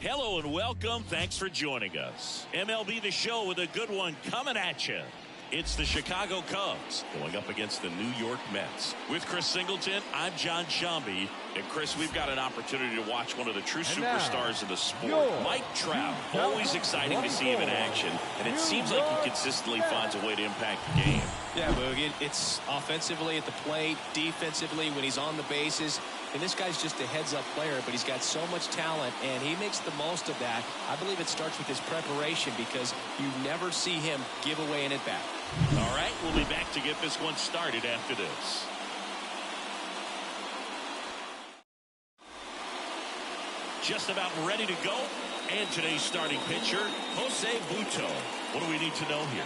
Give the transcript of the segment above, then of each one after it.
Hello and welcome. Thanks for joining us. MLB The Show with a good one coming at you. It's the Chicago Cubs going up against the New York Mets. With Chris Singleton, I'm John Shambi. And Chris, we've got an opportunity to watch one of the true superstars of the sport. Mike Trout, always exciting to see him in action. And it seems like he consistently finds a way to impact the game. Yeah, Boog, it's offensively at the plate, defensively when he's on the bases. And this guy's just a heads-up player, but he's got so much talent, and he makes the most of that. I believe it starts with his preparation because you never see him give away an at-bat. All right, we'll be back to get this one started after this. Just about ready to go. And today's starting pitcher, Jose Butto. What do we need to know here?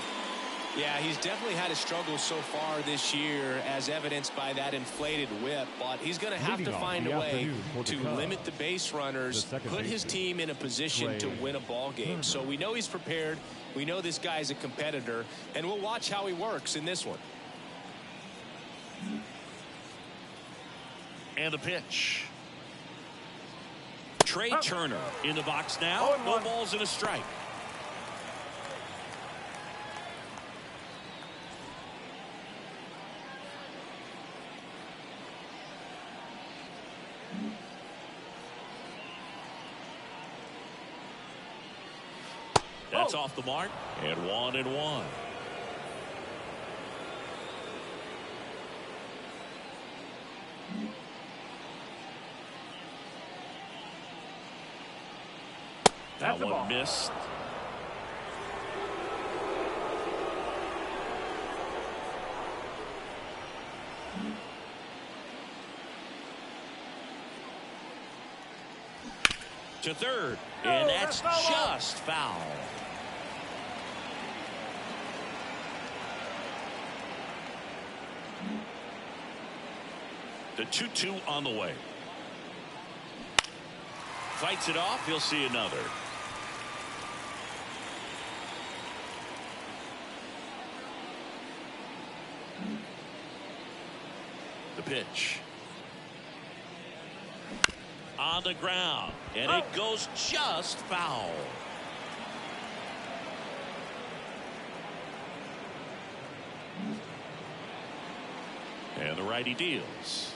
Yeah, he's definitely had a struggle so far this year, as evidenced by that inflated whip. But he's going to have to find a way to limit the base runners, put his team in a position to win a ball game. So we know he's prepared. We know this guy's a competitor, and we'll watch how he works in this one. And the pitch. Trey Turner in the box now. No balls and a strike. That's off the mark, and 1-1. That one missed. To third, and that's just foul. The 2-2 on the way. Fights it off. He'll see another. The pitch. On the ground. And it goes just foul. And the righty deals.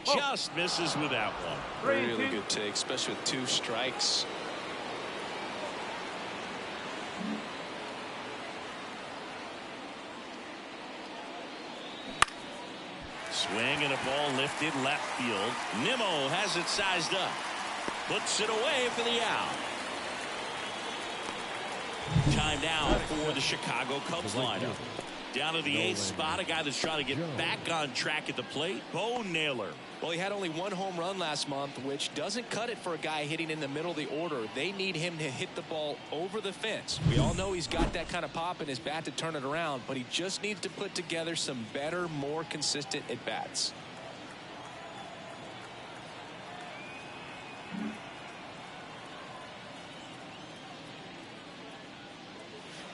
Just misses with that one. Really good take, especially with 2 strikes. Swing and a ball lifted left field. Nimmo has it sized up. Puts it away for the out. Time now for the Chicago Cubs lineup. Down to the 8th spot, a guy that's trying to get back on track at the plate, Bo Naylor. Well, he had only 1 home run last month, which doesn't cut it for a guy hitting in the middle of the order. They need him to hit the ball over the fence. We all know he's got that kind of pop in his bat to turn it around, but he just needs to put together some better, more consistent at-bats.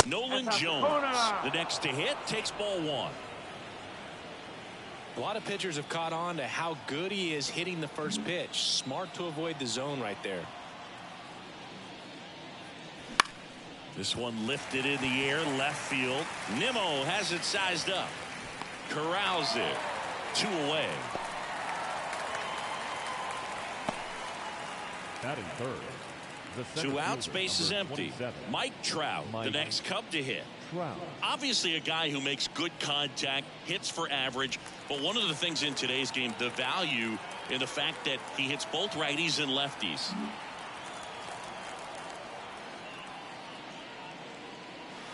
Nolan Jones, the next to hit, takes ball 1. A lot of pitchers have caught on to how good he is hitting the first pitch. Smart to avoid the zone right there. This one lifted in the air, left field. Nimmo has it sized up. Corrals it. 2 away. Batting third. 2 outs, base is empty. Mike Trout, the next Cub to hit. Obviously a guy who makes good contact, hits for average, but one of the things in today's game, the value in the fact that he hits both righties and lefties.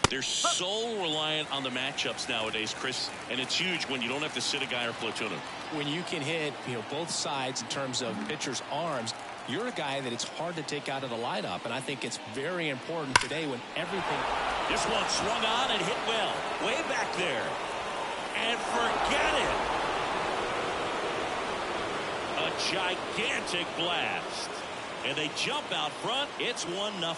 They're so reliant on the matchups nowadays, Chris, and it's huge when you don't have to sit a guy or platoon him. When you can hit, both sides in terms of pitchers' arms, you're a guy that it's hard to take out of the lineup, and I think it's very important today when everything. This one swung on and hit well, way back there, and forget it. A gigantic blast, and they jump out front. It's 1-0.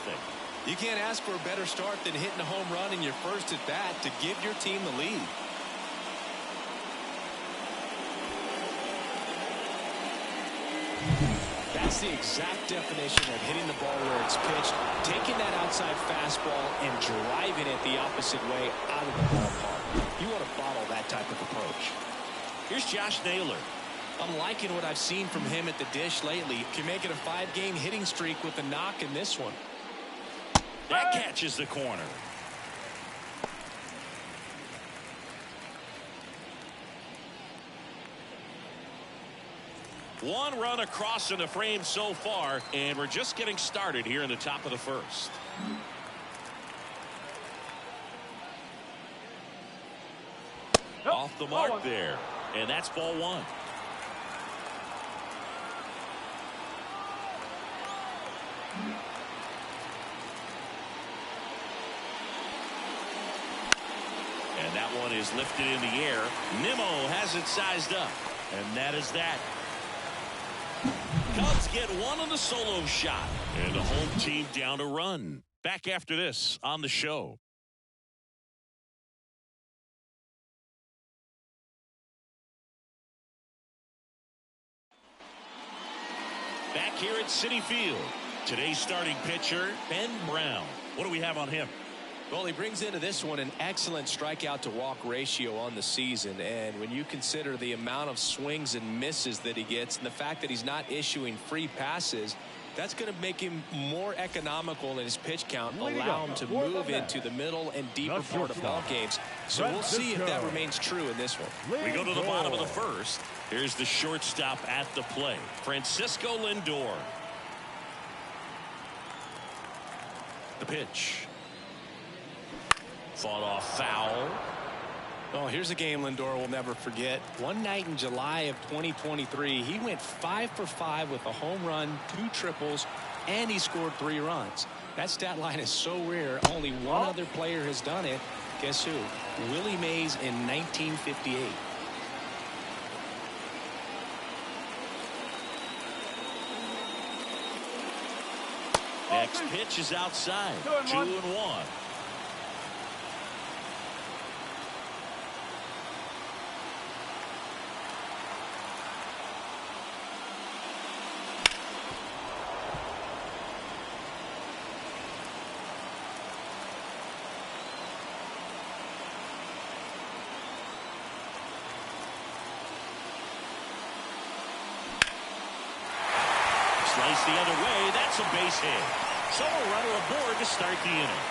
You can't ask for a better start than hitting a home run in your first at bat to give your team the lead. That's the exact definition of hitting the ball where it's pitched, taking that outside fastball and driving it the opposite way out of the ballpark. You want to bottle that type of approach. Here's Josh Naylor. I'm liking what I've seen from him at the dish lately. Can make it a 5-game hitting streak with a knock in this one. That catches the corner. One run across in the frame so far, and we're just getting started here in the top of the first. Off the mark there, and that's ball one. And that one is lifted in the air. Nimmo has it sized up, and that is that. Cubs get one on the solo shot, and the home team down a run. Back after this on the show. Back here at Citi Field, today's starting pitcher, Ben Brown. What do we have on him? Well, he brings into this one an excellent strikeout to walk ratio on the season. And when you consider the amount of swings and misses that he gets and the fact that he's not issuing free passes, that's going to make him more economical in his pitch count, allow him to move into the middle and deeper part of ball games. So we'll see if that remains true in this one. We go to the bottom of the first. Here's the shortstop at the plate, Francisco Lindor. The pitch. Fought off foul. Oh, here's a game Lindor will never forget. One night in July of 2023, he went 5 for 5 with a home run, 2 triples, and he scored 3 runs. That stat line is so rare. Only one other player has done it. Guess who? Willie Mays in 1958. Next pitch is outside. 2-1. Slice the other way. That's a base hit. So a runner aboard to start the inning.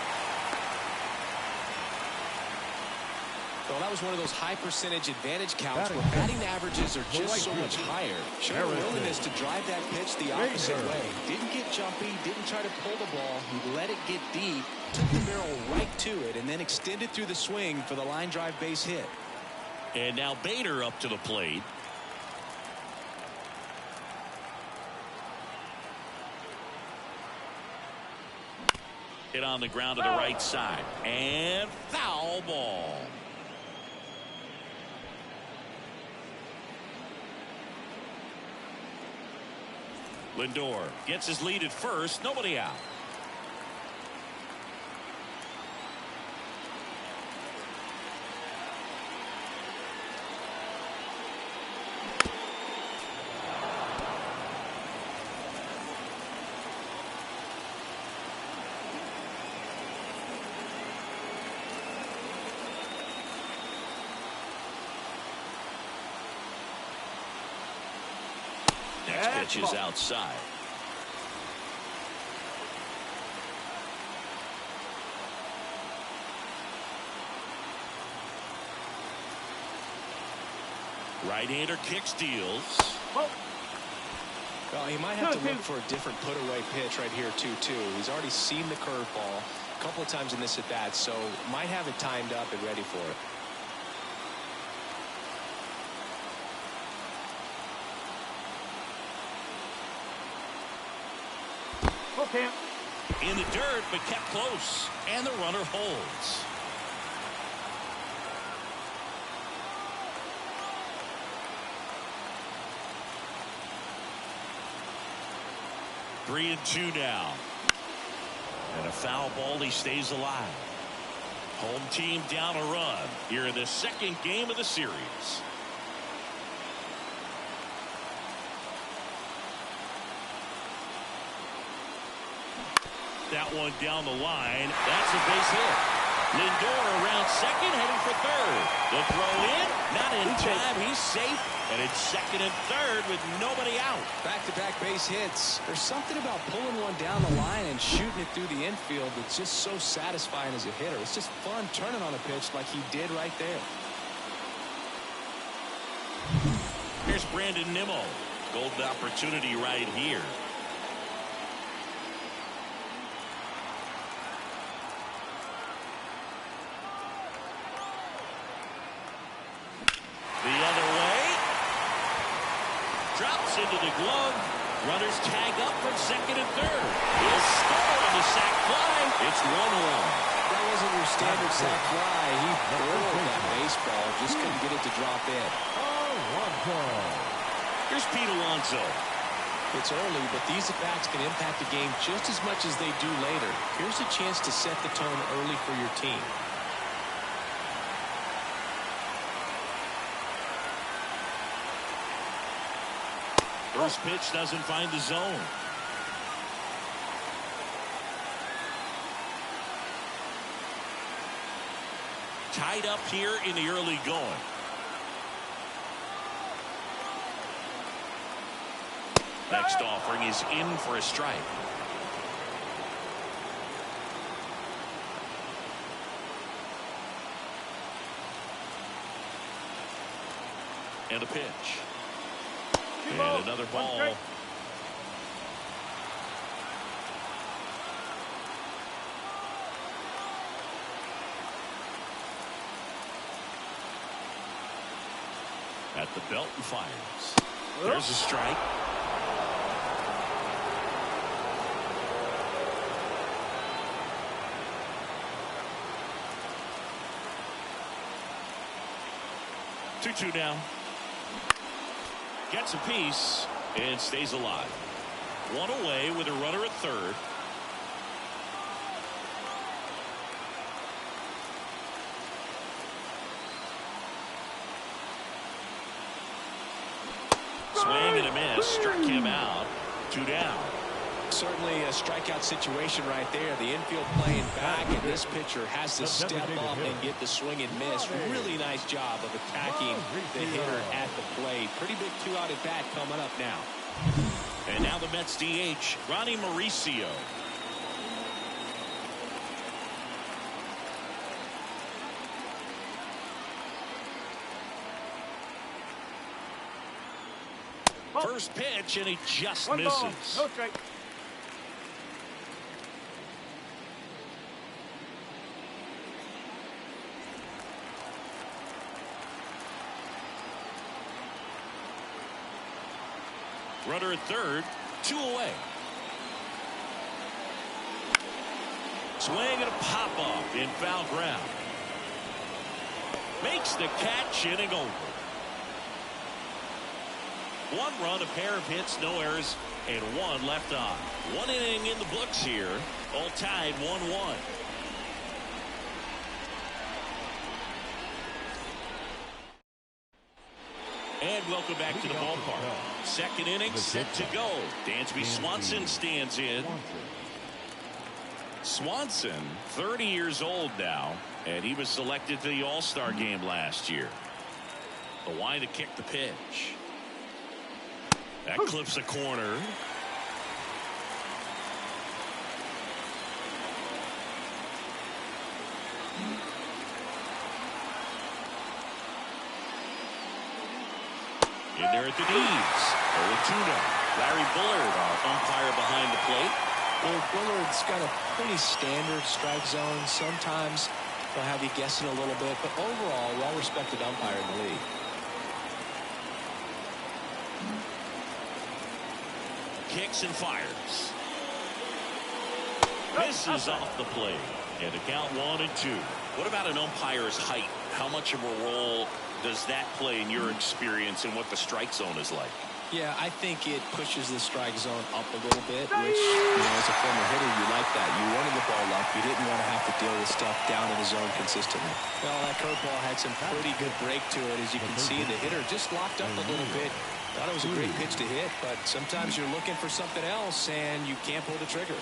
Well, that was one of those high percentage advantage counts where batting averages are just so much higher. Showed a willingness to drive that pitch the opposite way. Didn't get jumpy, didn't try to pull the ball. He let it get deep, took the barrel right to it, and then extended through the swing for the line drive base hit. And now Bader up to the plate. Hit on the ground to the right side. And foul ball. Lindor gets his lead at first. Nobody out. Next pitch is outside. Right-hander kicks, deals. Well, he might have to look for a different put-away pitch right here, too. He's already seen the curveball a couple of times in this at-bat, so might have it timed up and ready for it. Okay. In the dirt, but kept close, and the runner holds. Three and two now. And a foul ball, he stays alive. Home team down a run here in the second game of the series. that one down the line. That's a base hit. Lindor around second, heading for third. The throw in, not in time. He's safe, and it's second and third with nobody out. Back-to-back base hits. There's something about pulling one down the line and shooting it through the infield that's just so satisfying as a hitter. It's just fun turning on a pitch like he did right there. Here's Brandon Nimmo. Golden opportunity right here. The other way. Drops into the glove. Runners tag up from second and third. He'll score on the sac fly. It's 1-1. That wasn't your standard sac fly. He burrowed that baseball. Just couldn't get it to drop in. Here's Pete Alonso. It's early, but these at-bats can impact the game just as much as they do later. Here's a chance to set the tone early for your team. First pitch doesn't find the zone. Tied up here in the early going. Next offering is in for a strike. And a pitch. And another ball. At the belt and fires. There's a strike. Two down. Gets a piece and stays alive. One away with a runner at third. Swing and a miss. Struck him out. 2 down. Certainly a strikeout situation right there. The infield playing back, and this pitcher has to step up and get the swing and miss. Really nice job of attacking the hitter at the plate. Pretty big 2-out at bat coming up now. And now the Mets DH, Ronnie Mauricio. First pitch, and he just misses. No strike. Runner at third, 2 away. Swing and a pop-up in foul ground. Makes the catch, inning over. 1 run, a pair of hits, no errors, and 1 left on. 1 inning in the books here, all tied 1-1. And welcome back to the ballpark. Second inning set to go. Dansby Swanson stands in. Swanson, 30 years old now, and he was selected to the All-Star game last year. The line to kick the pitch. That clips a corner. In there at the knees. 0-2 now. Larry Bullard, our umpire behind the plate. Well, Bullard's got a pretty standard strike zone. Sometimes they'll have you guessing a little bit, but overall, well-respected umpire in the league. Kicks and fires. Misses off the plate. And to count 1-2. What about an umpire's height? How much of a role does that play in your experience and what the strike zone is like? Yeah, I think it pushes the strike zone up a little bit, which, as a former hitter, you like that. You wanted the ball up. You didn't want to have to deal with stuff down in the zone consistently. Well, that curveball had some pretty good break to it. As you can see, the hitter just locked up a little bit. Thought it was a great pitch to hit, but sometimes you're looking for something else, and you can't pull the trigger.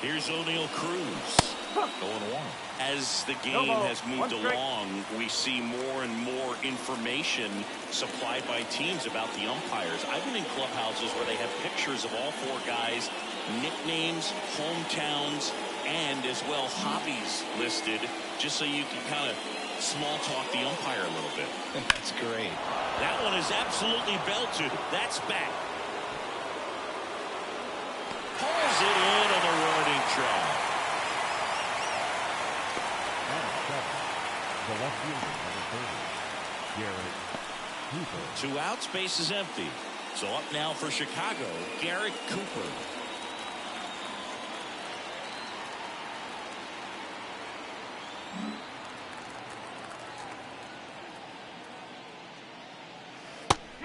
Here's O'Neal Cruz. Going one. As the game has moved along, we see more and more information supplied by teams about the umpires. I've been in clubhouses where they have pictures of all four guys, nicknames, hometowns, and as well hobbies listed, just so you can kind of small talk the umpire a little bit. That's great. That one is absolutely belted. That's back. Pulls it in on the warning track. The left fielder, number 30, Garrett Cooper. 2 outs, base is empty. So up now for Chicago, Garrett Cooper.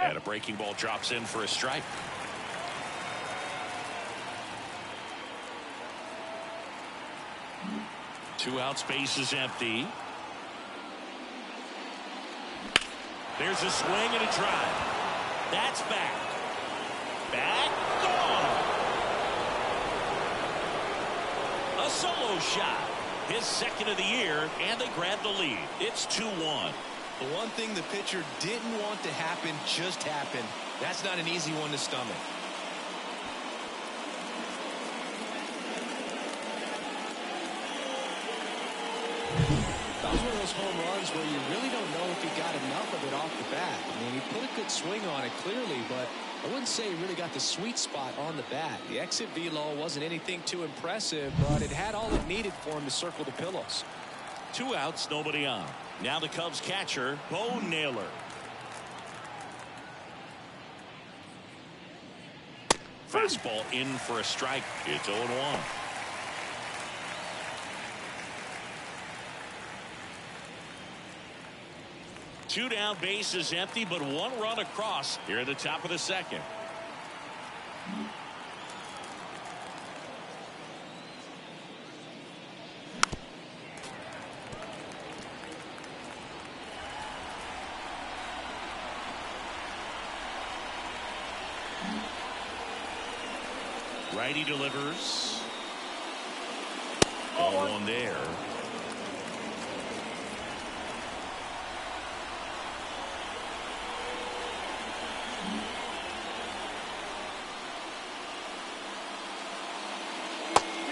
And a breaking ball drops in for a strike. Two outs, base is empty. There's a swing and a drive. That's back. Back. Gone. A solo shot. His second of the year, and they grab the lead. It's 2-1. The one thing the pitcher didn't want to happen just happened. That's not an easy one to stomach. That was one of those home runs where you really don't know if he got enough of it off the bat. I mean, he put a good swing on it clearly, but I wouldn't say he really got the sweet spot on the bat. The exit velo wasn't anything too impressive, but it had all it needed for him to circle the pillows. 2 outs, nobody on. Now the Cubs catcher, Bo Naylor. Fastball in for a strike. It's 0-1. Two down, base is empty, but 1 run across here at the top of the second. Righty delivers. Ball one there.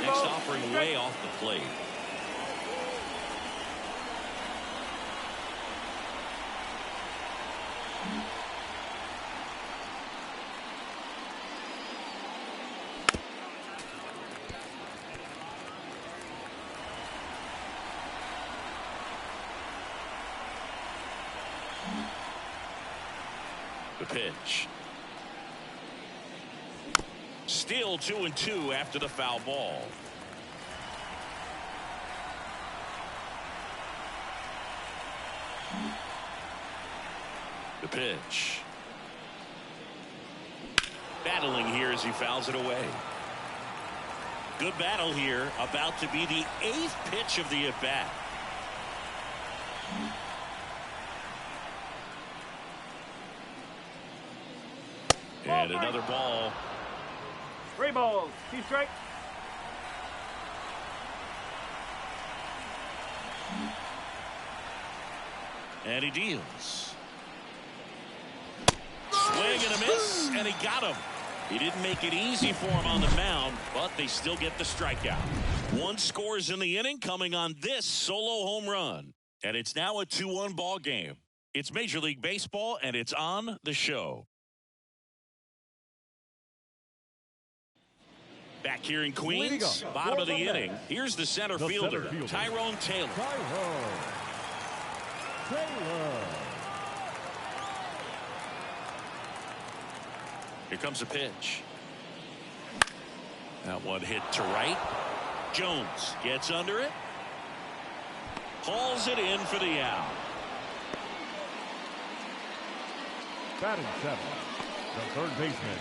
Next offering way off the plate. The pitch. Still 2-2 after the foul ball. The pitch. Battling here as he fouls it away. Good battle here. About to be the 8th pitch of the at-bat. And another ball. 3 balls, 2 strikes. And he deals. Swing and a miss, and he got him. He didn't make it easy for him on the mound, but they still get the strikeout. 1 scores in the inning coming on this solo home run. And it's now a 2-1 ball game. It's Major League Baseball, and it's on the show. Back here in Queens, bottom of the inning. Here's the center fielder, Tyrone Taylor. Here comes a pitch. That one hit to right. Jones gets under it. Hauls it in for the out. Batting 7, the third baseman,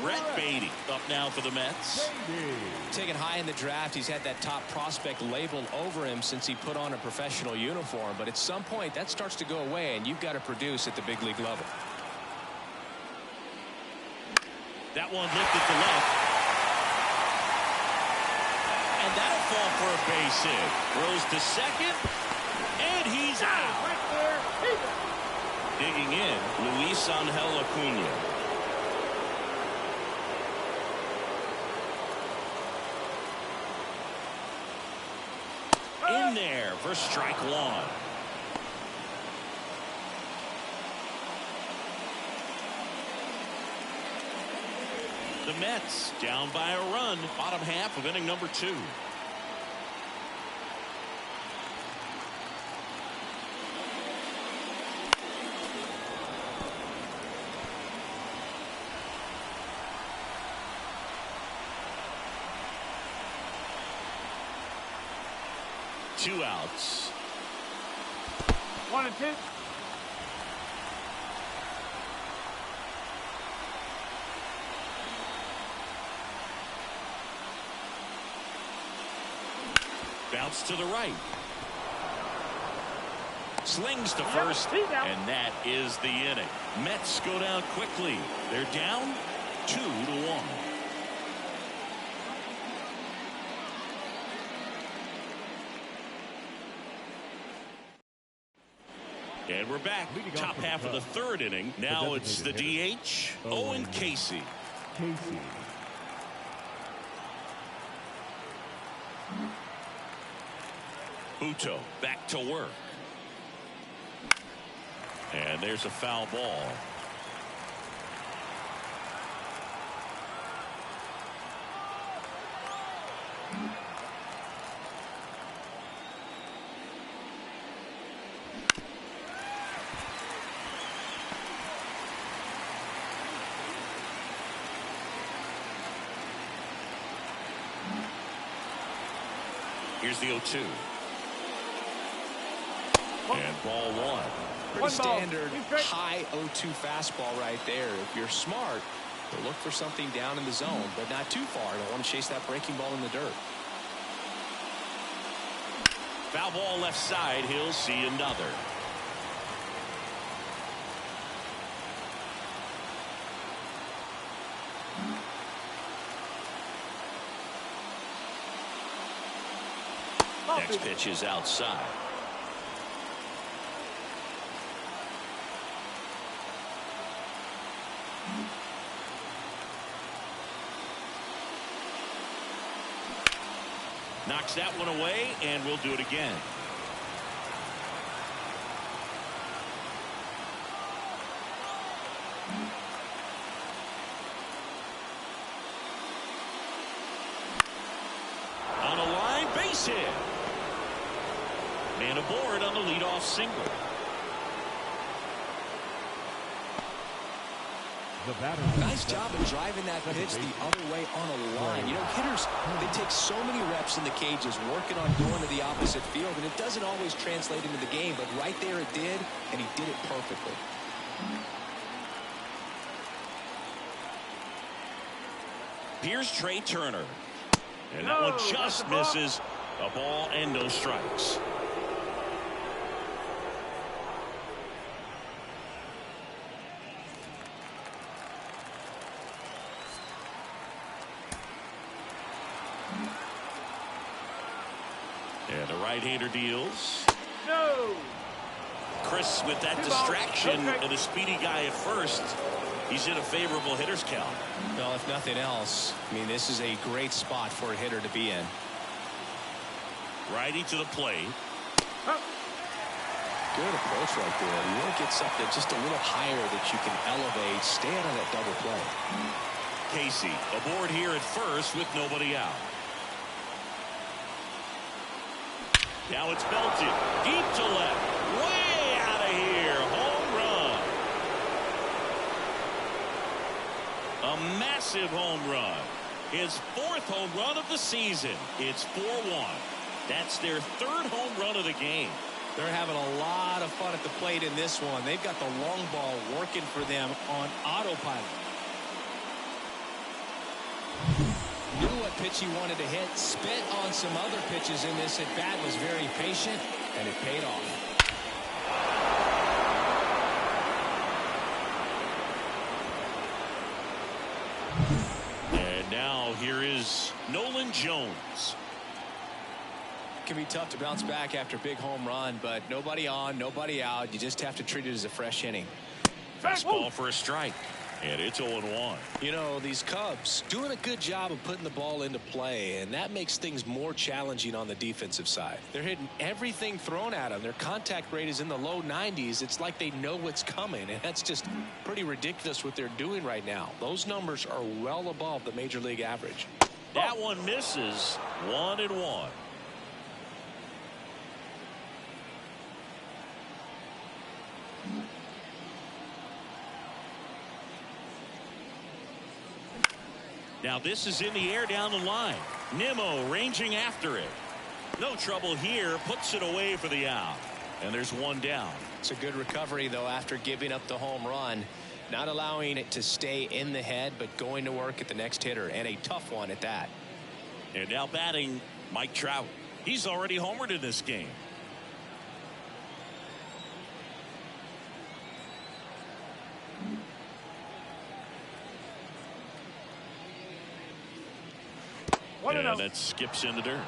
Brett Beatty up now for the Mets. Taken high in the draft, he's had that top prospect labeled over him since he put on a professional uniform. But at some point, that starts to go away, and you've got to produce at the big league level. That one lifted to left. And that'll fall for a base hit. Throws to second, and he's out. Right there. Digging in, Luis Angel Acuna. In there for strike one. The Mets down by a run, bottom half of inning number 2. Two outs. 1 and 2. Bounce to the right. Slings to first, and that is the inning. Mets go down quickly. They're down 2-1. And we're back. Top half of the 3rd inning. Now it's the DH, Owen Casey. Buto back to work. And there's a foul ball. Here's the 0-2. And ball 1. Pretty standard high 0-2 fastball right there. If you're smart, you'll look for something down in the zone, but not too far. Don't want to chase that breaking ball in the dirt. Foul ball left side. He'll see another. Next pitch is outside. Knocks that one away, and we'll do it again. On a line, base hit. Man aboard on the leadoff single. Nice job of driving that pitch the other way on a line. You know, hitters, they take so many reps in the cages working on going to the opposite field, and it doesn't always translate into the game, but right there it did, and he did it perfectly. Here's Trey Turner. And that one just misses. A ball and no strikes. And the right-hander deals. No. Chris with that distraction and a speedy guy at first. He's in a favorable hitter's count. Well, if nothing else, I mean, this is a great spot for a hitter to be in. Righty to the plate. Good approach right there. You want to get something just a little higher that you can elevate. Stay out of that double play. Casey aboard here at first with nobody out. Now it's belted deep to left, way out of here. Home run. A massive home run. His 4th home run of the season. It's 4-1. That's their 3rd home run of the game. They're having a lot of fun at the plate in this one. They've got the long ball working for them on autopilot. Knew what pitch he wanted to hit. Spit on some other pitches in this at bat. Was very patient, and it paid off. And now here is Nolan Jones. can be tough to bounce back after a big home run, but nobody on, nobody out. You just have to treat it as a fresh inning. Fastball for a strike. And it's 0-1. You know, these Cubs doing a good job of putting the ball into play, and that makes things more challenging on the defensive side. They're hitting everything thrown at them. Their contact rate is in the low 90s. It's like they know what's coming, and that's just pretty ridiculous what they're doing right now. Those numbers are well above the major league average. That one misses. 1-1. Now this is in the air down the line. Nimmo ranging after it. No trouble here. Puts it away for the out. And there's one down. It's a good recovery, though, after giving up the home run. Not allowing it to stay in the head, but going to work at the next hitter, and a tough one at that. And now batting Mike Trout. He's already homered in this game. And that skips into dirt.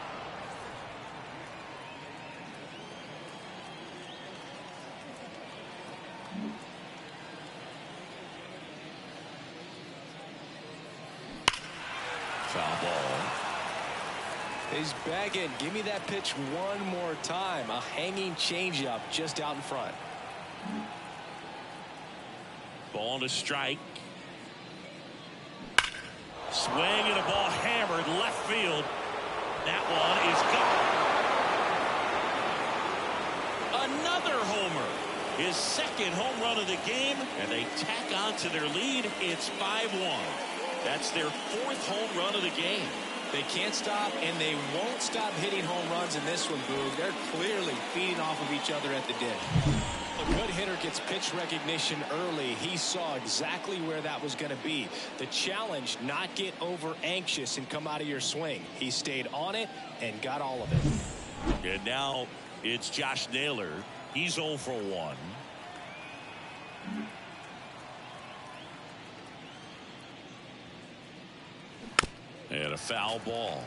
Foul ball. He's begging. Give me that pitch one more time. A hanging changeup just out in front. Ball to strike. Swing and a ball hammered left field. That one is gone. Another homer. His second home run of the game, and they tack on to their lead. It's 5-1. That's their fourth home run of the game. They can't stop, and they won't stop hitting home runs in this one, Boog. They're clearly feeding off of each other at the dish. A good hitter gets pitch recognition early. He saw exactly where that was going to be. The challenge, not get over anxious and come out of your swing. He stayed on it and got all of it. And now it's Josh Naylor. He's 0 for 1. And a foul ball.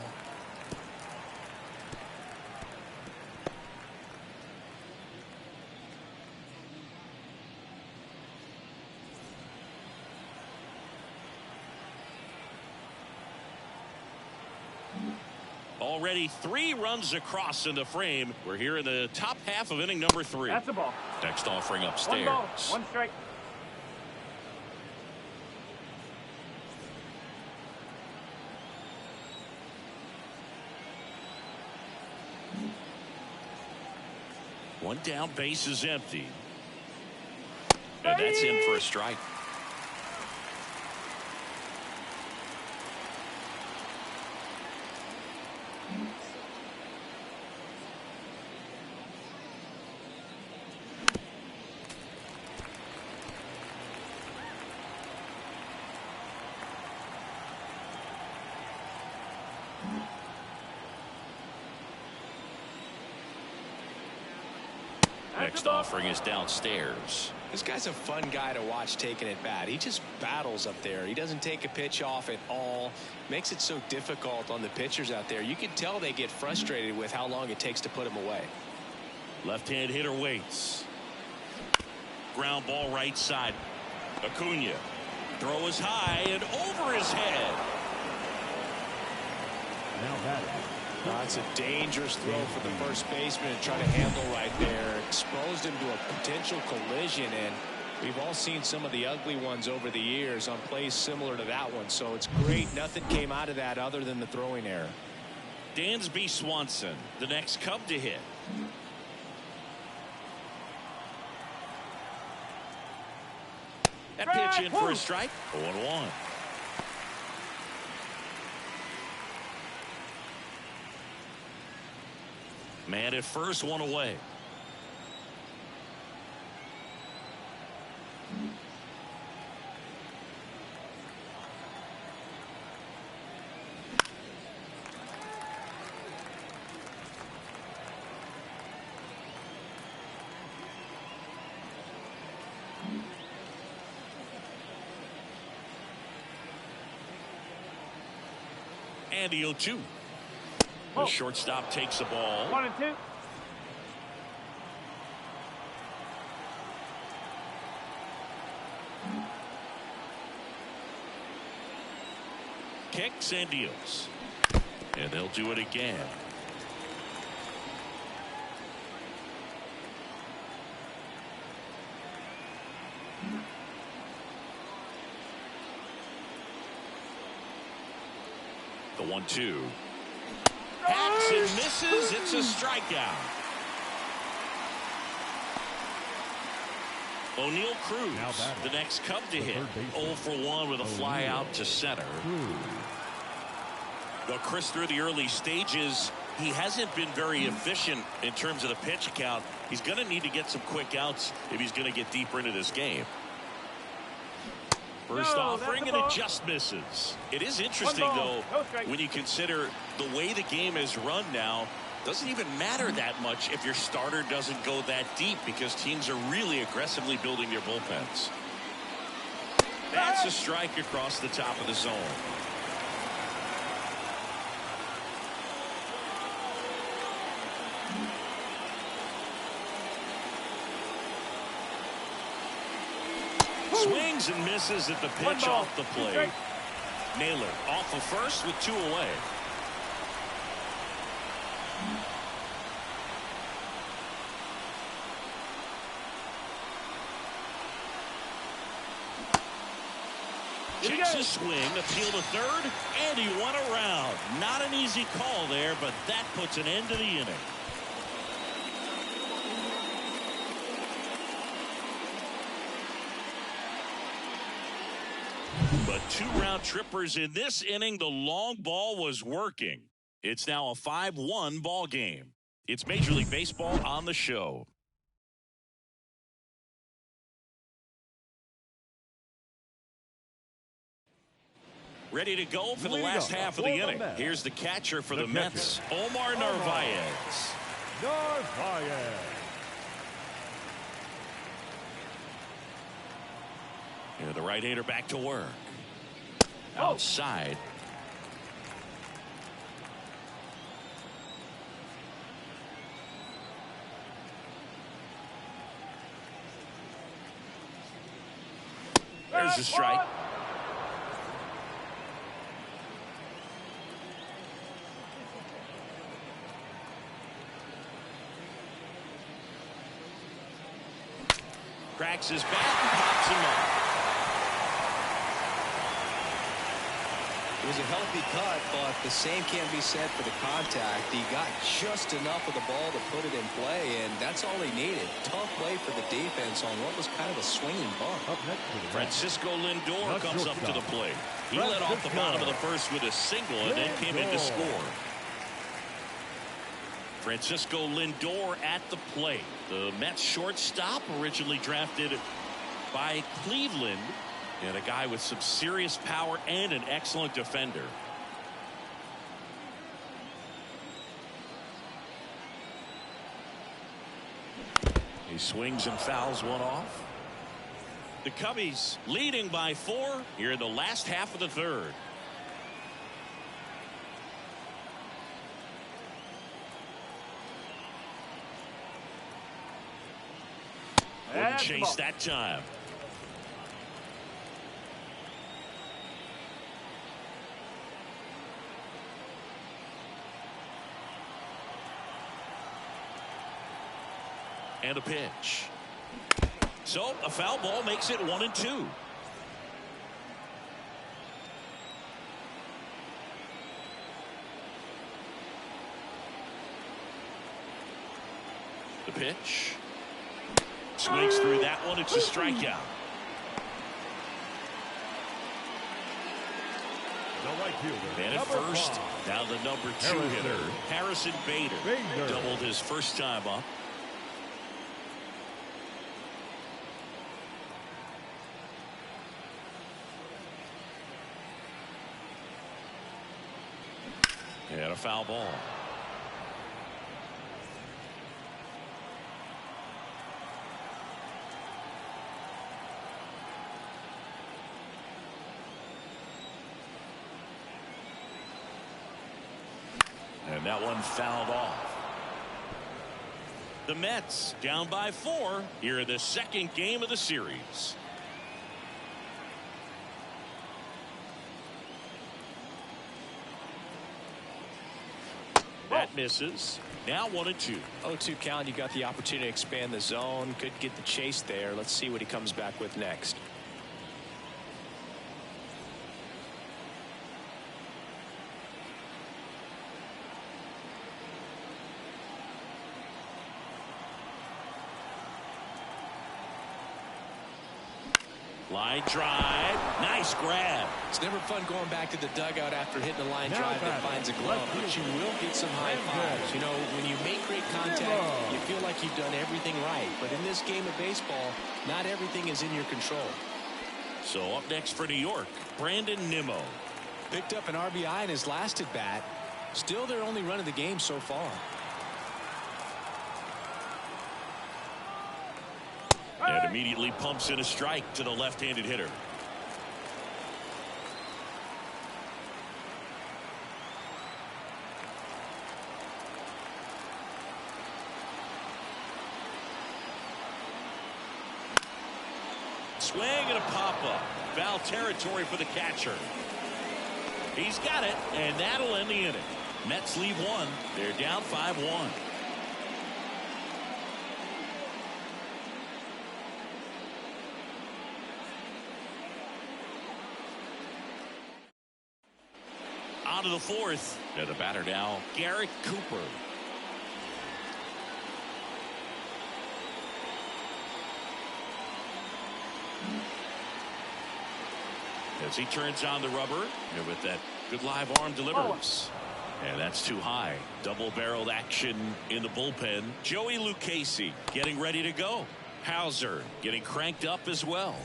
Already 3 runs across in the frame. We're here in the top half of inning number 3. That's a ball. Next offering upstairs. 1 ball, 1 strike. One down, base is empty. And that's in for a strike. Next offering is downstairs. This guy's a fun guy to watch taking it bat. He just battles up there. He doesn't take a pitch off at all. Makes it so difficult on the pitchers out there. You can tell they get frustrated with how long it takes to put him away. Left-hand hitter waits. Ground ball right side. Acuna. Throw is high and over his head. Now batting. It's a dangerous throw for the first baseman to try to handle right there. Exposed him to a potential collision, and we've all seen some of the ugly ones over the years on plays similar to that one. So it's great nothing came out of that other than the throwing error. Dansby Swanson, the next Cub to hit. That pitch in for a strike. 0-1. Man at first, one away. And the 0-2. The shortstop takes the ball. 1-2. Kicks and deals. And they'll do it again. The 1-2. Hacks and misses. It's a strikeout. O'Neal Cruz, the next Cub to hit. 0 for 1 with a fly out to center. Well, Chris, through the early stages, he hasn't been very efficient in terms of the pitch count. He's going to need to get some quick outs if he's going to get deeper into this game. First offering, and it just misses. It is interesting, though, when you consider the way the game is run now. Doesn't even matter that much if your starter doesn't go that deep, because teams are really aggressively building their bullpens. That's a strike across the top of the zone. Swings and misses at the pitch off the plate. Naylor off of first with 2 away. Takes a swing, appeal to third, and he won around. Not an easy call there, but that puts an end to the inning. But 2 round trippers in this inning. The long ball was working. It's now a 5-1 ball game. It's Major League Baseball on the show. Ready to go for the last half of the inning. Here's the catcher for the Mets, Omar Narvaez. Here, the right-hander back to work. Outside. There's a strike. Cracks his bat and pops him up. It was a healthy cut, but the same can't be said for the contact. He got just enough of the ball to put it in play, and that's all he needed. Tough play for the defense on what was kind of a swinging bump. Francisco Lindor comes up to the plate. He led off the bottom of the first with a single and then came in to score. Francisco Lindor at the plate. The Mets shortstop, originally drafted by Cleveland, and a guy with some serious power and an excellent defender. He swings and fouls one off. The Cubbies leading by 4 here in the last half of the third. Wouldn't chase that time. And a pitch. So a foul ball makes it 1-2. The pitch. Swings through that one. It's a strikeout. And at first, now the number 2 hitter, Harrison Bader, doubled his first time up. And a foul ball. And that one fouled off. The Mets down by 4 here in the second game of the series. That misses. Now 1-2. 0-2 count. You got the opportunity to expand the zone. Could get the chase there. Let's see what he comes back with next. Line drive. Nice grab. It's never fun going back to the dugout after hitting a line drive that finds a glove, but you will get some high fives. You know, when you make great contact, you feel like you've done everything right. But in this game of baseball, not everything is in your control. So up next for New York, Brandon Nimmo. Picked up an RBI in his last at bat. Still their only run of the game so far. And immediately pumps in a strike to the left-handed hitter. Swing and a pop-up. Foul territory for the catcher. He's got it, and that'll end the inning. Mets leave 1. They're down 5-1. On to the 4th. And the batter now, Garrett Cooper. As he turns on the rubber, and with that good live arm delivers. And that's too high. Double-barreled action in the bullpen. Joey Lucchesi getting ready to go. Hauser getting cranked up as well.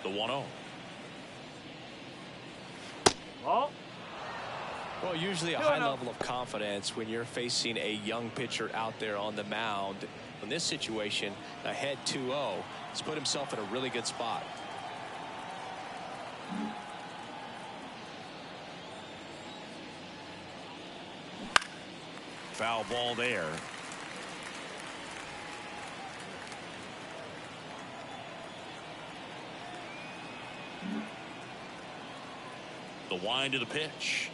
The 1-0. Well, usually a high level of confidence when you're facing a young pitcher out there on the mound. In this situation, ahead 2-0, he's put himself in a really good spot. Foul ball there. The wind of the pitch.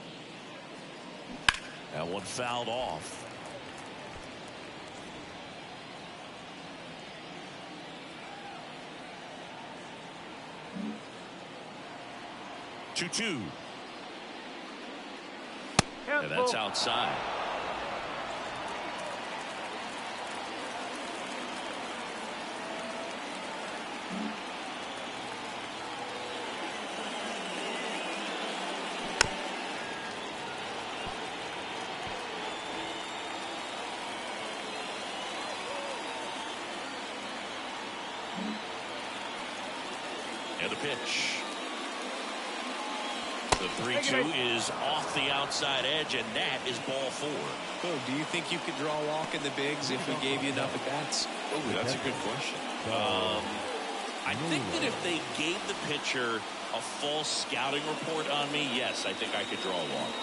That one fouled off. Two. And that's outside. And the pitch. The 3-2 is off the outside edge, and that is ball 4. Oh, do you think you could draw a walk in the bigs if we gave you enough at bats? Oh, that's a good question. I think that if they gave the pitcher a full scouting report on me, yes, I think I could draw a walk.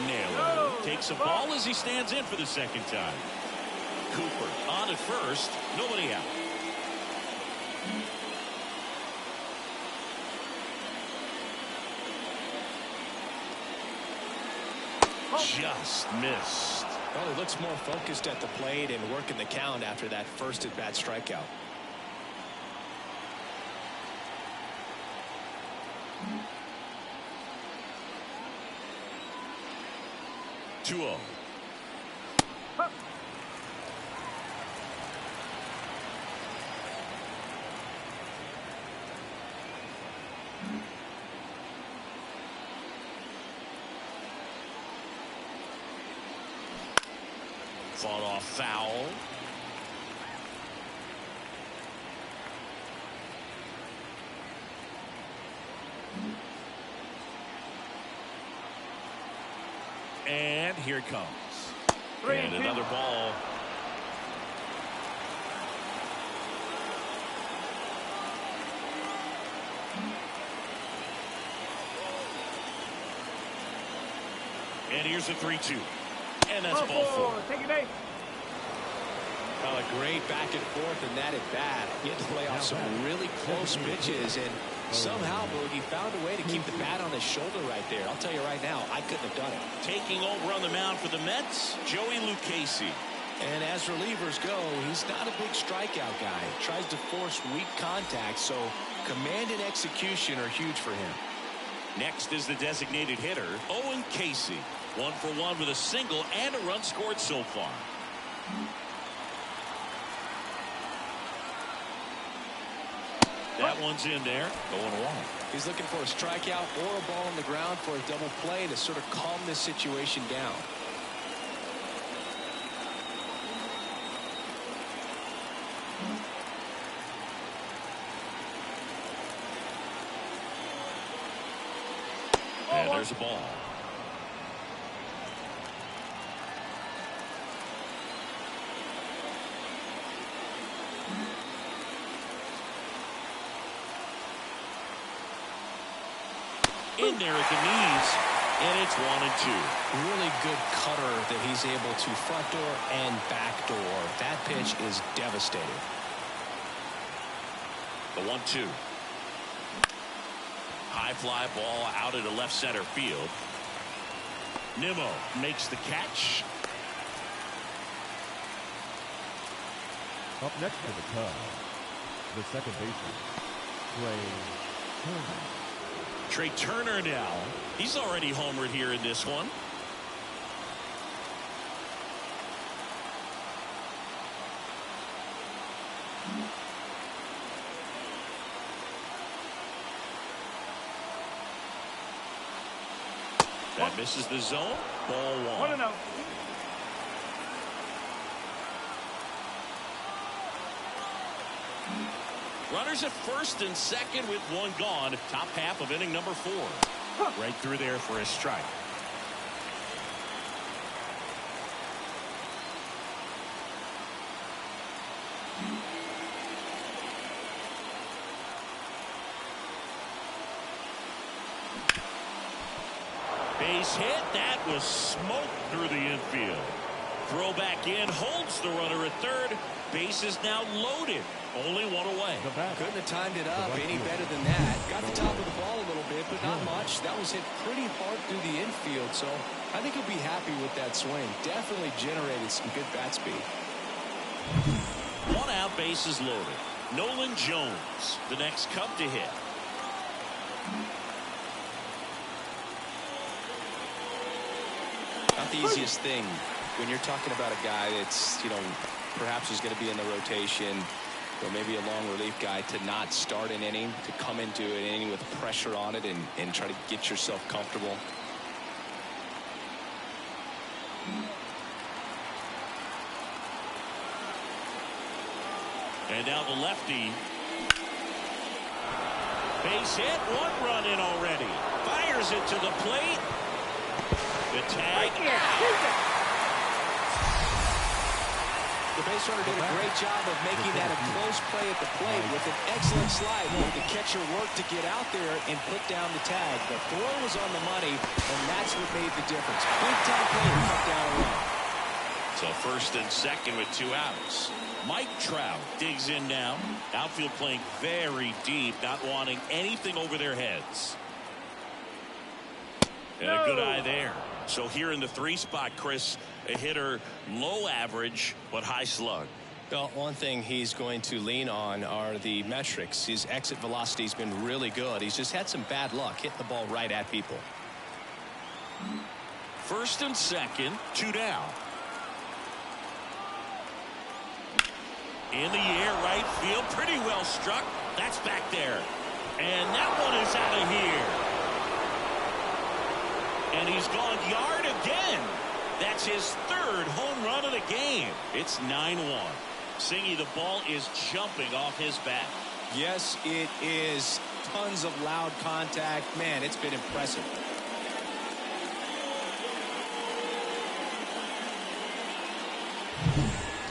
Naylor takes a ball as he stands in for the second time. Cooper on at first, nobody out. Just missed. Well, he looks more focused at the plate and working the count after that first at bat strikeout. Two-0. Fought off foul. And here it comes. And another ball. And here's a 3-2. And that's ball 4. Take it, Well, a great back and forth in that at bat. He had to lay off some really close pitches, and somehow Boogie found a way to keep the bat on his shoulder right there. I'll tell you right now, I couldn't have done it. Taking over on the mound for the Mets, Joey Lucchesi. And as relievers go, he's not a big strikeout guy. Tries to force weak contact, so command and execution are huge for him. Next is the designated hitter, Owen Casey. 1 for 1 with a single and a run scored so far. That one's in there. 0-1. He's looking for a strikeout or a ball on the ground for a double play to sort of calm this situation down. And there's a ball. In there at the knees, and it's 1-2. Really good cutter that he's able to front door and back door. That pitch is devastating. The 1-2. High fly ball out into left center field. Nimmo makes the catch. Up next for the Cubs, the second baseman, Trey Turner now. He's already homered here in this one. That misses the zone. Ball 1. 1-0. Runners at first and second with 1 gone. Top half of inning number 4. Right through there for a strike. Base hit. That was smoked through the infield. Throw back in. Holds the runner at third. Base is now loaded. Only 1 away. Couldn't have timed it up any better than that. Got the top of the ball a little bit, but not much. That was hit pretty hard through the infield, so I think he'll be happy with that swing. Definitely generated some good bat speed. 1 out, bases loaded. Nolan Jones, the next Cub to hit. Not the easiest thing when you're talking about a guy that's, perhaps is going to be in the rotation, or maybe a long relief guy, to not start an inning, to come into an inning with pressure on it and try to get yourself comfortable. And now the lefty. Base hit. 1 run in already. Fires it to the plate. The tag. The base runner did a great job of making that a close play at the plate with an excellent slide. The catcher worked to get out there and put down the tag. The throw was on the money, and that's what made the difference. Big time play to cut down a run. So first and second with 2 outs. Mike Trout digs in now. Outfield playing very deep, not wanting anything over their heads. And a good eye there. So here in the 3 spot, Chris, a hitter low average but high slug. Well, one thing he's going to lean on are the metrics. His exit velocity has been really good. He's just had some bad luck hitting the ball right at people. First and second, 2 down. In the air, right field, pretty well struck. That's back there. And that one is out of here. And he's gone yard again. That's his 3rd home run of the game. It's 9-1. Singy, the ball is jumping off his bat. Yes, it is. Tons of loud contact. Man, it's been impressive.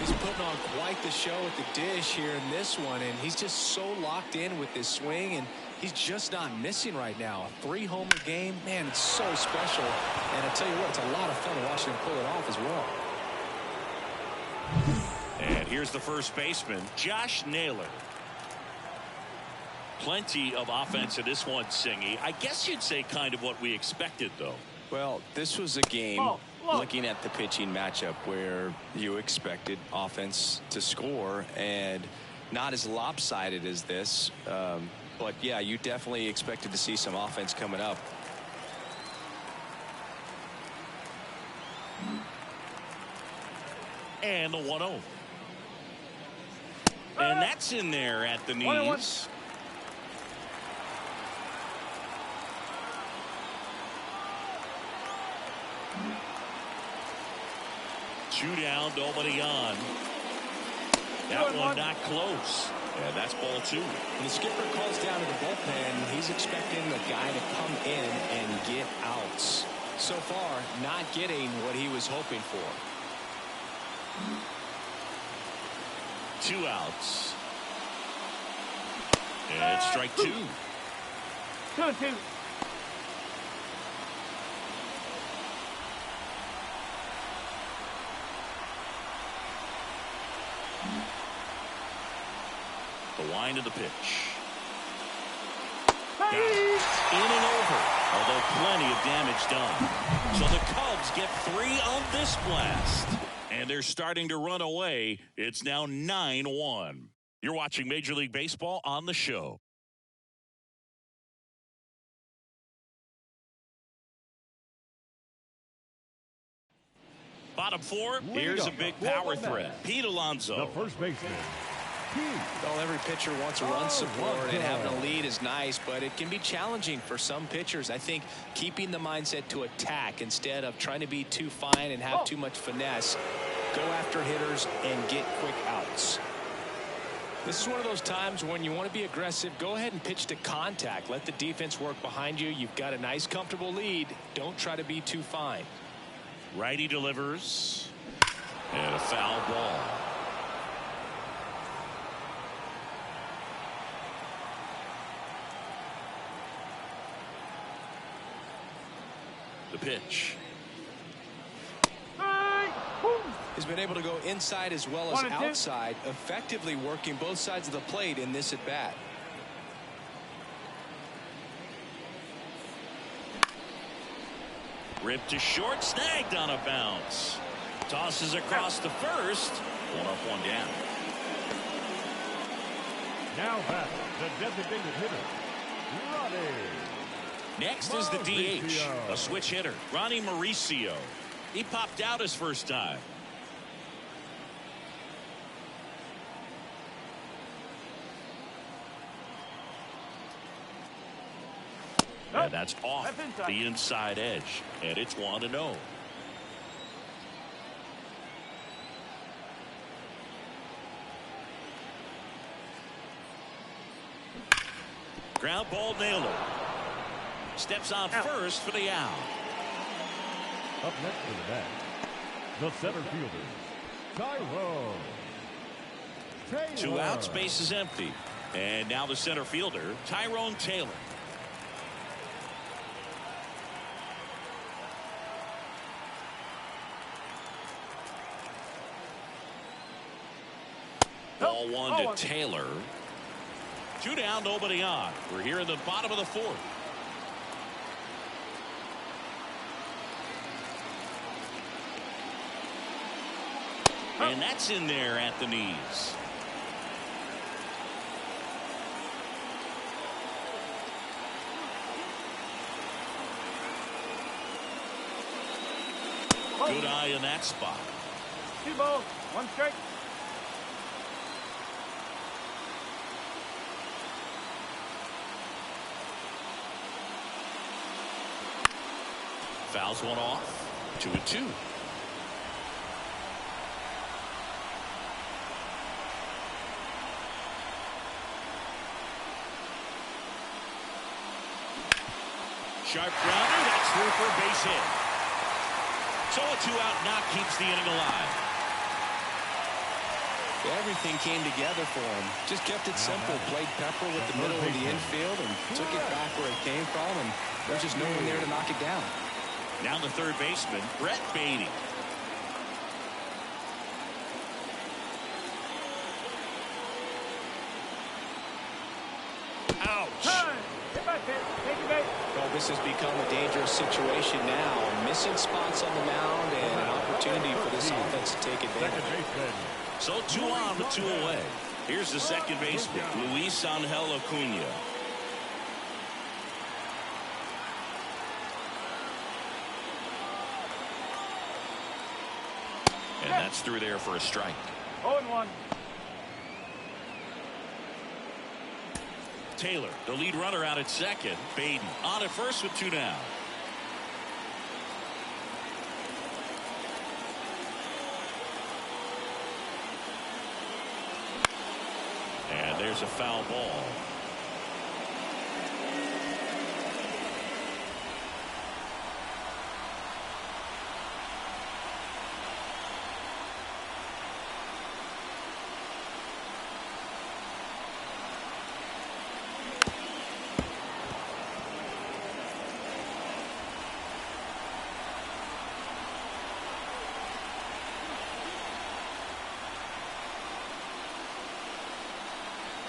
He's putting on quite the show at the dish here in this one, and he's just so locked in with this swing, and he's just not missing right now. A 3-homer game, man, it's so special. And I tell you what, it's a lot of fun watching him pull it off as well. And here's the first baseman, Josh Naylor. Plenty of offense in this one, Singy. I guess you'd say kind of what we expected, though. Well, this was a game, looking at the pitching matchup, where you expected offense to score, and not as lopsided as this. But, yeah, you definitely expected to see some offense coming up. And the 1-0. And that's in there at the knees. 2 down, nobody on. That one not close. And that's ball 2. When the skipper calls down to the bullpen, he's expecting the guy to come in and get outs. So far, not getting what he was hoping for. 2 outs. And strike 2. 2-2. The wind of the pitch. Got it. In and over. Although plenty of damage done. So the Cubs get 3 on this blast. And they're starting to run away. It's now 9-1. You're watching Major League Baseball on the show. Bottom 4, here's a big power threat. Pete Alonso. The first baseman. Well, every pitcher wants run support, and having a lead is nice, but it can be challenging for some pitchers. I think keeping the mindset to attack instead of trying to be too fine and have too much finesse. Go after hitters and get quick outs. This is one of those times when you want to be aggressive. Go ahead and pitch to contact. Let the defense work behind you. You've got a nice, comfortable lead. Don't try to be too fine. Righty delivers. And a foul ball. The pitch. He's been able to go inside as well as outside, effectively working both sides of the plate in this at bat. Ripped to short, snagged on a bounce. Tosses across to first. 1 up, 1 down. Now back, the designated hitter, Ronnie. Next is the DH, a switch hitter, Ronnie Mauricio. He popped out his first time. And that's off the inside edge, and it's 1-0. Ground ball, Naylor. Steps on first for the out. Up next to the bat, the center fielder, Tyrone. 2 outs, base is empty. And now the center fielder, Tyrone Taylor. Ball 1 to Taylor. 2 down, nobody on. We're here in the bottom of the 4th. And that's in there at the knees. Good eye in that spot. 2 balls, 1 strike. Fouls one off. 2-2. Sharp grounder, that's through for a base hit. So a 2-out knock keeps the inning alive. Everything came together for him. Just kept it simple. Played pepper with the middle of the infield and took it back where it came from. And there's just no one there to knock it down. Now the third baseman, Brett Beatty. Ouch. Well, this has become a dangerous situation now. Missing spots on the mound and an opportunity for this offense to take advantage. So 2 on with 2 away. Here's the second baseman, Luis Angel Acuna. And that's through there for a strike. 0-1. Taylor, the lead runner, out at second. Baden on at first with 2 down. And there's a foul ball.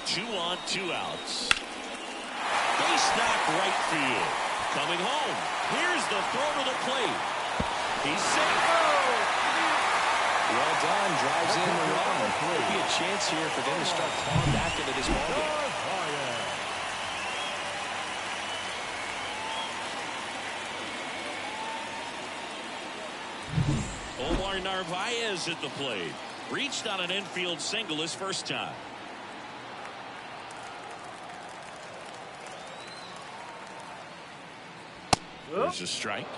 Two on, 2 outs. Base knock right field. Coming home. Here's the throw to the plate. He's safe. Well done. Drives in the run. Could be a chance here for them to start clawing back into this ballgame. Omar Narvaez at the plate. Reached on an infield single his first time. There's a strike.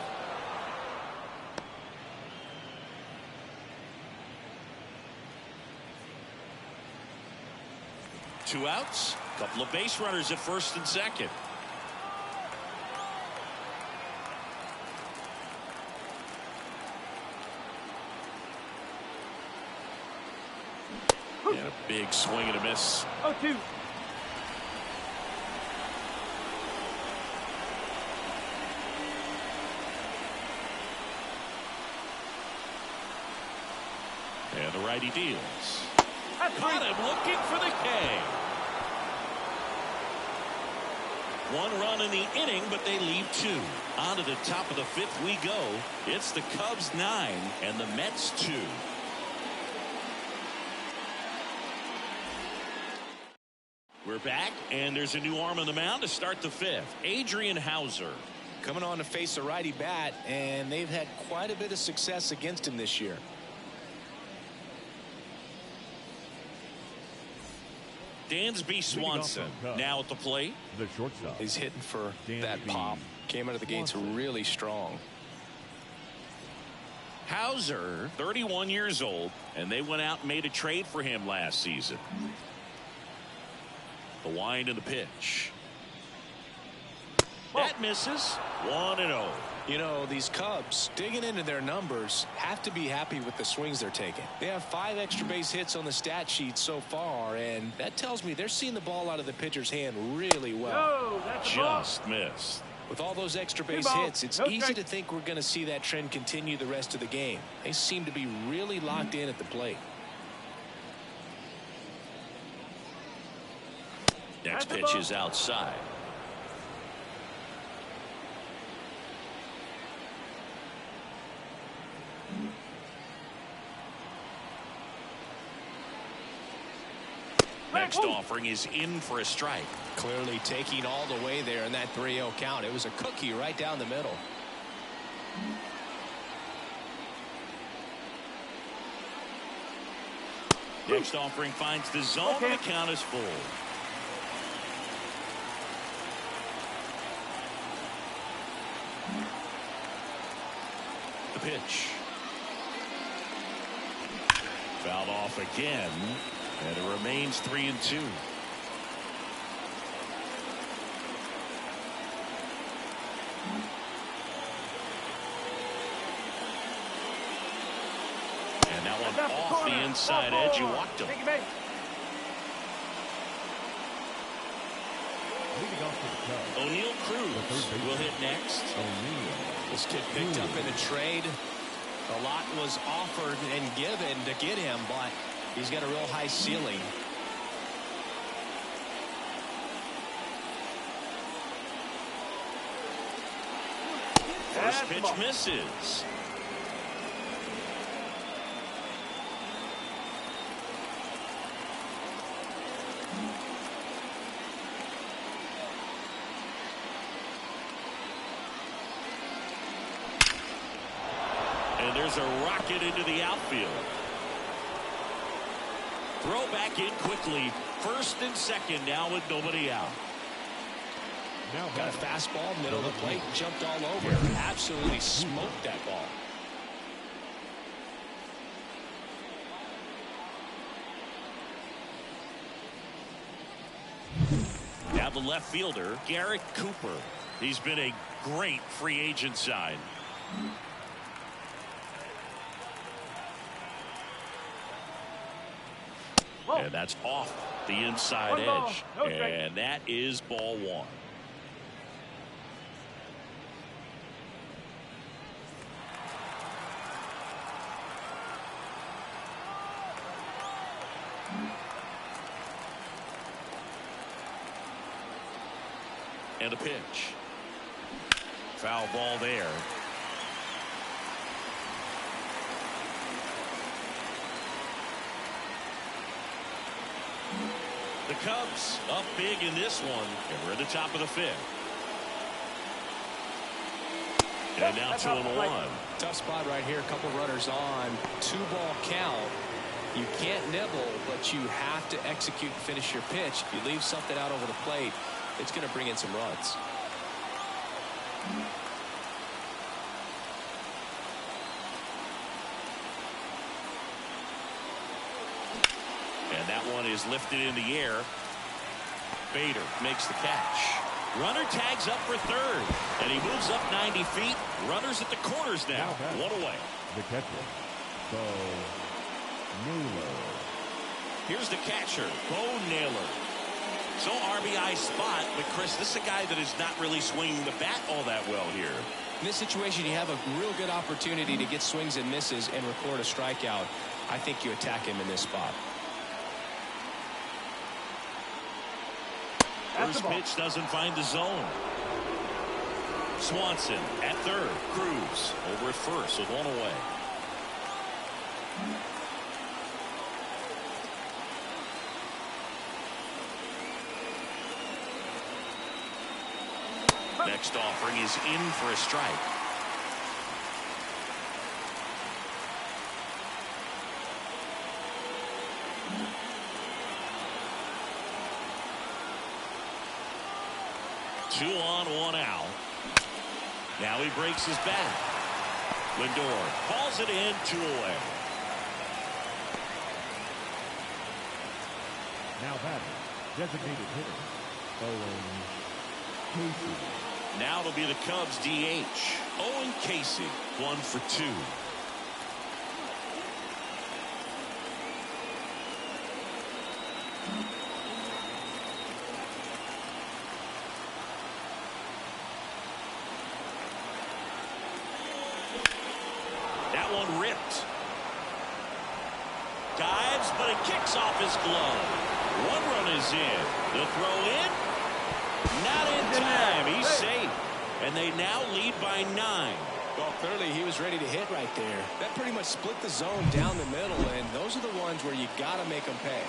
Two outs. Couple of base runners at first and second. And a big swing and a miss. 0-2. And the righty deals. Caught him looking for the K. 1 run in the inning, but they leave 2. On to the top of the 5th we go. It's the Cubs 9 and the Mets 2. We're back, and there's a new arm on the mound to start the 5th. Adrian Hauser. Coming on to face a righty bat, and they've had quite a bit of success against him this year. Dansby Swanson now at the plate. The shortstop. He's hitting for that pop. Came out of the gates really strong. Hauser, 31 years old, and they went out and made a trade for him last season. The wind and the pitch. That misses. 1-0. You know, these Cubs, digging into their numbers, have to be happy with the swings they're taking. They have 5 extra base hits on the stat sheet so far, and that tells me they're seeing the ball out of the pitcher's hand really well. Just missed. With all those extra base hits, it's easy to think we're going to see that trend continue the rest of the game. They seem to be really locked in at the plate. Next pitch is outside. Next offering is in for a strike. Clearly taking all the way there in that 3-0 count. It was a cookie right down the middle. Next offering finds the zone. The count is full. The pitch. Fouled off again. And it remains 3-2. And that one drive off the inside edge. You walked him. O'Neal Cruz will hit next. This kid picked up in a trade. A lot was offered and given to get him, but he's got a real high ceiling. First pitch misses. And there's a rocket into the outfield. Throw back in quickly. First and second now with nobody out. Now got a fastball, middle of the plate, jumped all over. Absolutely smoked that ball. Now the left fielder, Garrett Cooper. He's been a great free agent sign. And that's off the inside edge. And that is ball one. And a pitch. Foul ball there. The Cubs up big in this one, and we're at the top of the fifth. And now 2-1. Tough spot right here. A couple runners on. 2-ball count. You can't nibble, but you have to execute and finish your pitch. If you leave something out over the plate, it's going to bring in some runs. And that one is lifted in the air. Bader makes the catch. Runner tags up for third, and he moves up 90 feet. Runners at the corners now. One away. The catcher, Bo Naylor. Here's the catcher, Bo Naylor. So RBI spot, but Chris, this is a guy that is not really swinging the bat all that well here. In this situation, you have a real good opportunity to get swings and misses and record a strikeout. I think you attack him in this spot. First pitch doesn't find the zone. Swanson at third. Cruz over at first with one away. Next offering is in for a strike. Two on, one out. Now he breaks his back. Lindor calls it in, 2 away. Now batting, designated hitter, Owen Casey. Now it'll be the Cubs DH. Owen Casey, 1 for 2. That one ripped. Dives, but it kicks off his glove. 1 run is in. The throw in. Not in time. He's safe. And they now lead by 9. Well, clearly he was ready to hit right there. That pretty much split the zone down the middle, and those are the ones where you got to make them pay.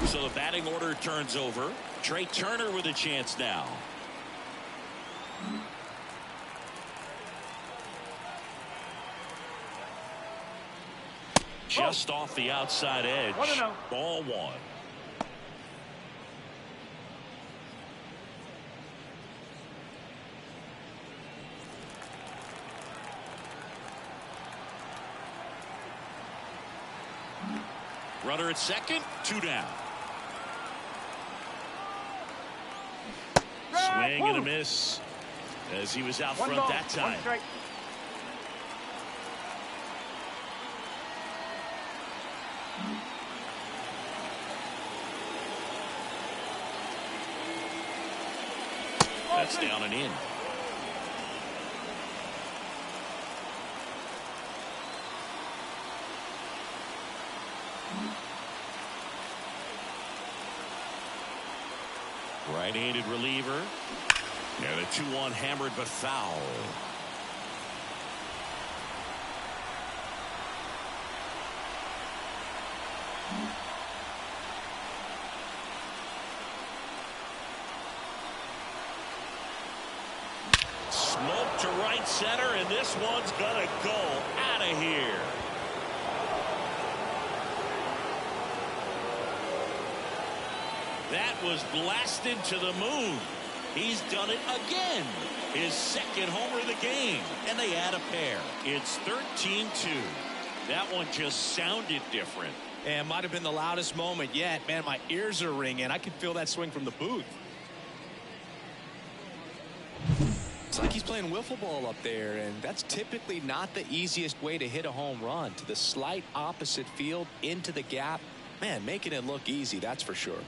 So the batting order turns over. Trey Turner with a chance now. Just off the outside edge. Ball 1. Runner at second, 2 down. Swing and a miss as he was out front that time. That's down and in. Right-handed reliever. And a 2-1 hammered but foul. Smoke to right center, and this one's gonna go out of here. That was blasted to the moon. He's done it again. His second homer of the game. And they add a pair. It's 13-2. That one just sounded different. And might have been the loudest moment yet. Man, my ears are ringing. I can feel that swing from the booth. It's like he's playing wiffle ball up there, and that's typically not the easiest way to hit a home run. To the slight opposite field, into the gap. Man, making it look easy, that's for sure.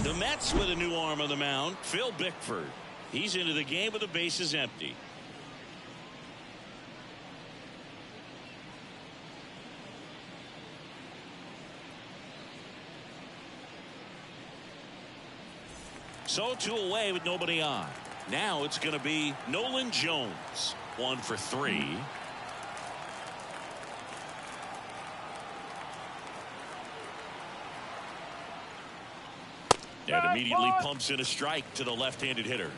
The Mets with a new arm on the mound, Phil Bickford. He's into the game with the bases empty. So 2 away with nobody on. Now it's going to be Nolan Jones. 1 for 3. And immediately pumps in a strike to the left-handed hitter.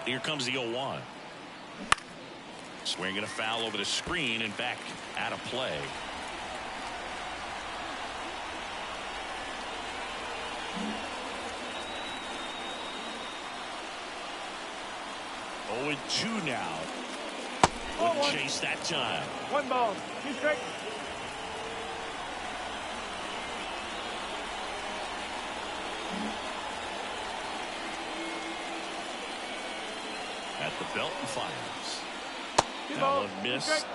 Here comes the 0-1. Swinging a foul over the screen and back out of play. Oh, and 2 now. Wouldn't chase that time. 1 ball, 2 strikes. At the belt and fires. That one missed.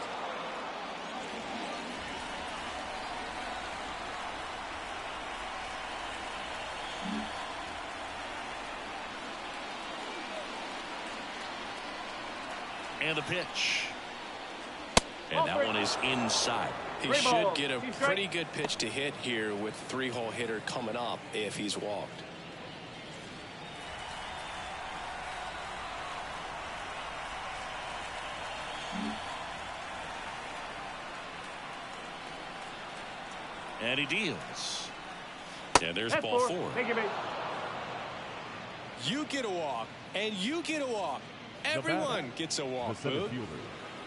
And the pitch. And that one is inside. He should get a pretty good pitch to hit here with 3-hole hitter coming up if he's walked. And he deals. And there's ball 4. You get a walk, and you get a walk. Everyone gets a walk, Boog.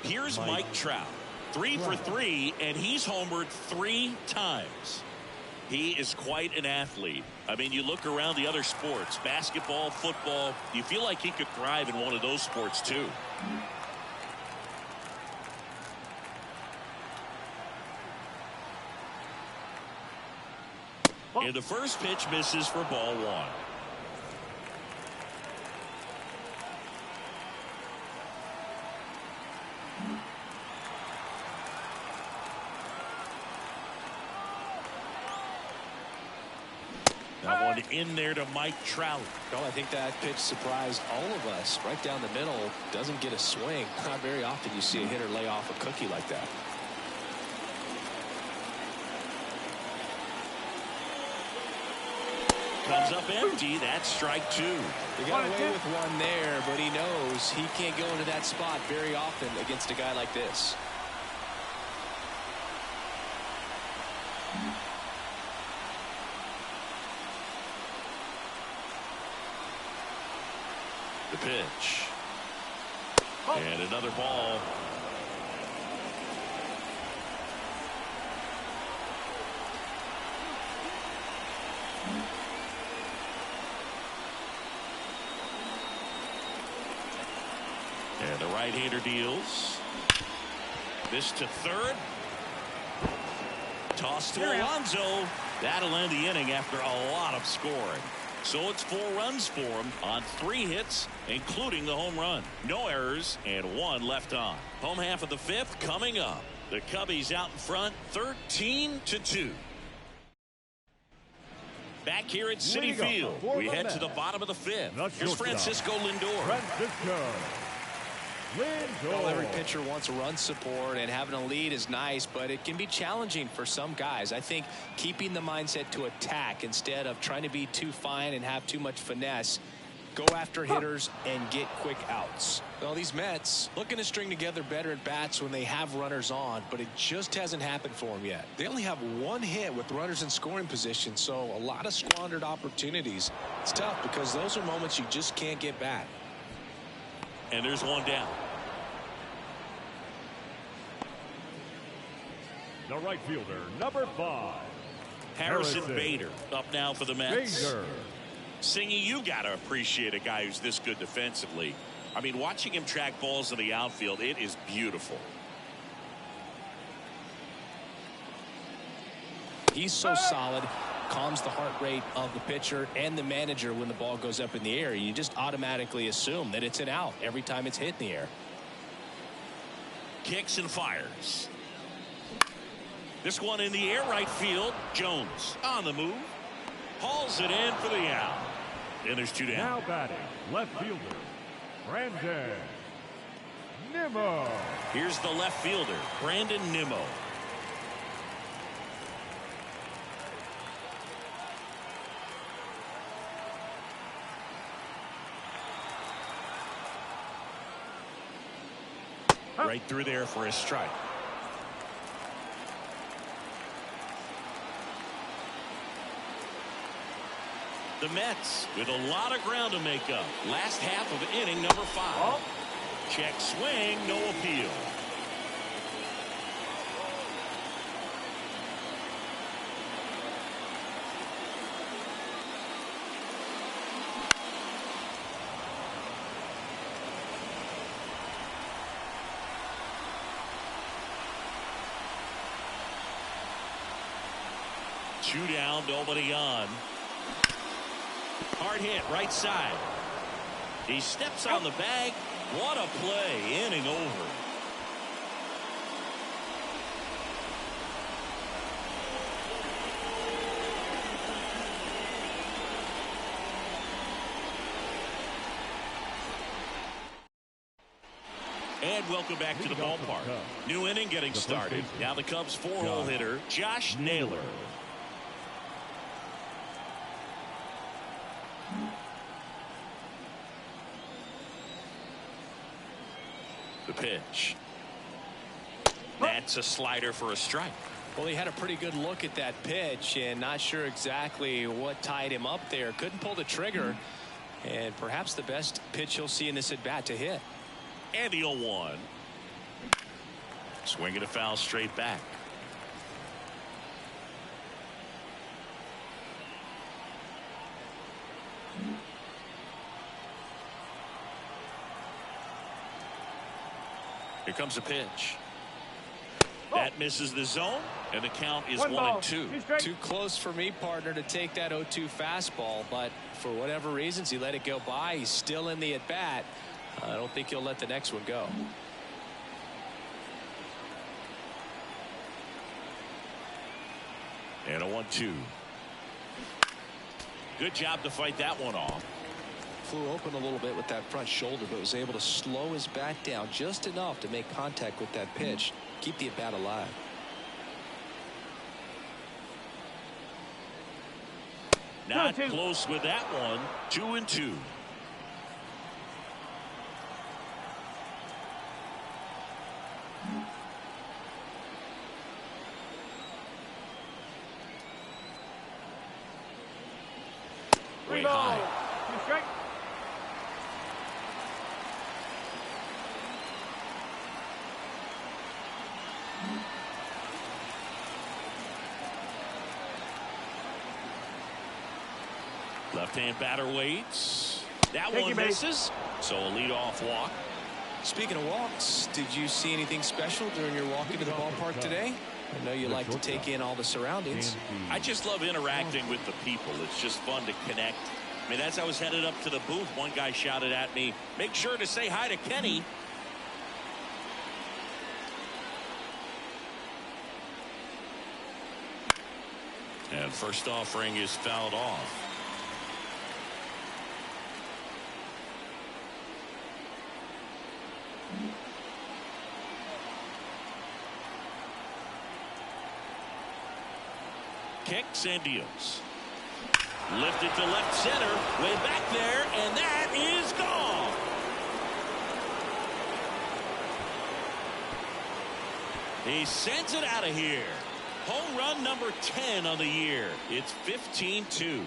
Here's Mike Trout. 3 for 3, and he's homered 3 times. He is quite an athlete. I mean, you look around the other sports, basketball, football, you feel like he could thrive in one of those sports too. And the first pitch misses for ball 1. That one in there to Mike Trout. Well, I think that pitch surprised all of us. Right down the middle, doesn't get a swing. Not very often you see a hitter lay off a cookie like that. Comes up empty. That's strike 2. He got away with one there, but he knows he can't go into that spot very often against a guy like this. The pitch. And another ball. And the right-hander deals. This to third. Toss to Alonso. That'll end the inning after a lot of scoring. So it's 4 runs for him on 3 hits, including the home run. No errors and 1 left on. Home half of the 5th coming up. The Cubbies out in front, 13-2. Back here at Citi Field, we head to the bottom of the 5th. Here's Francisco Lindor. Well, every pitcher wants run support, and having a lead is nice, but it can be challenging for some guys. I think keeping the mindset to attack instead of trying to be too fine and have too much finesse. Go after hitters and get quick outs. Well, these Mets looking to string together better at bats when they have runners on, but it just hasn't happened for them yet. They only have 1 hit with runners in scoring position, so a lot of squandered opportunities. It's tough because those are moments you just can't get back. And there's 1 down. The right fielder, number 5. Harrison Bader up now for the Mets. Singy, you got to appreciate a guy who's this good defensively. I mean, watching him track balls in the outfield, it is beautiful. He's so solid, calms the heart rate of the pitcher and the manager when the ball goes up in the air. You just automatically assume that it's an out every time it's hit in the air. Kicks and fires. This one in the air, right field. Jones on the move. Hauls it in for the out. And there's 2 down. Now batting, left fielder, Brandon Nimmo. Here's the left fielder, Brandon Nimmo. Right through there for a strike. The Mets with a lot of ground to make up. Last half of inning number 5. Check swing, no appeal. Two down, nobody on. Hard hit, right side. He steps on the bag. What a play. Inning over. And welcome back to the ballpark. New inning getting started. Now the Cubs 4-hole hitter, Josh Naylor. The pitch. That's a slider for a strike. Well, he had a pretty good look at that pitch and not sure exactly what tied him up there. Couldn't pull the trigger, and perhaps the best pitch he'll see in this at bat to hit. And the 0-1. Swinging a foul straight back. Here comes a pitch. That misses the zone, and the count is 1-2. Too close for me, partner, to take that 0-2 fastball, but for whatever reasons, he let it go by. He's still in the at-bat. I don't think he'll let the next one go. And a 1-2. Good job to fight that one off. Flew open a little bit with that front shoulder, but was able to slow his bat down just enough to make contact with that pitch, keep the at-bat alive. Not close with that one. 2-2. Way high. Left-hand batter waits. That one misses. So a leadoff walk. Speaking of walks, did you see anything special during your walk into the ballpark today? I know you like to take in all the surroundings. I just love interacting with the people. It's just fun to connect. I mean, as I was headed up to the booth, one guy shouted at me, "Make sure to say hi to Kenny." And first offering is fouled off. Kicks and deals. Lifted to left center. Way back there, and that is gone. He sends it out of here. Home run number 10 on the year. It's 15-2.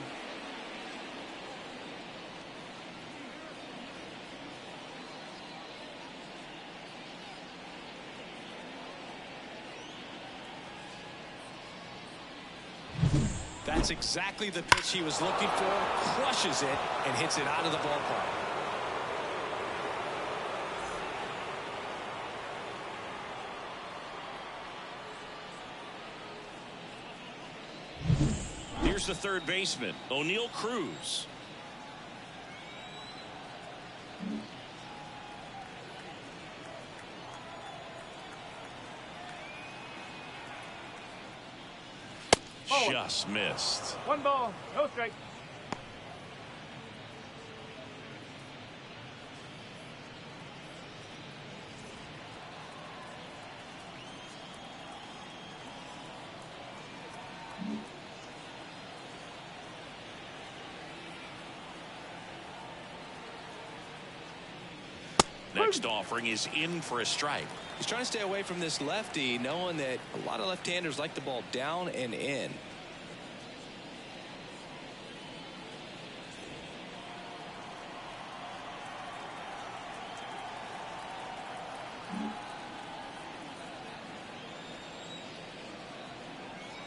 That's exactly the pitch he was looking for. Crushes it and hits it out of the ballpark. Here's the third baseman, O'Neal Cruz. Just missed. 1 ball, no strike. Next offering is in for a strike. He's trying to stay away from this lefty, knowing that a lot of left-handers like the ball down and in.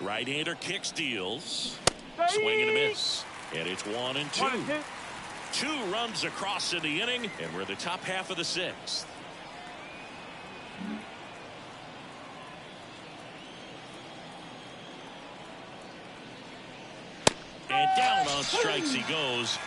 Right-hander kicks, deals. Swing and a miss. And it's 1-2. 2 runs across in the inning, and we're the top half of the 6th. And down on strikes he goes.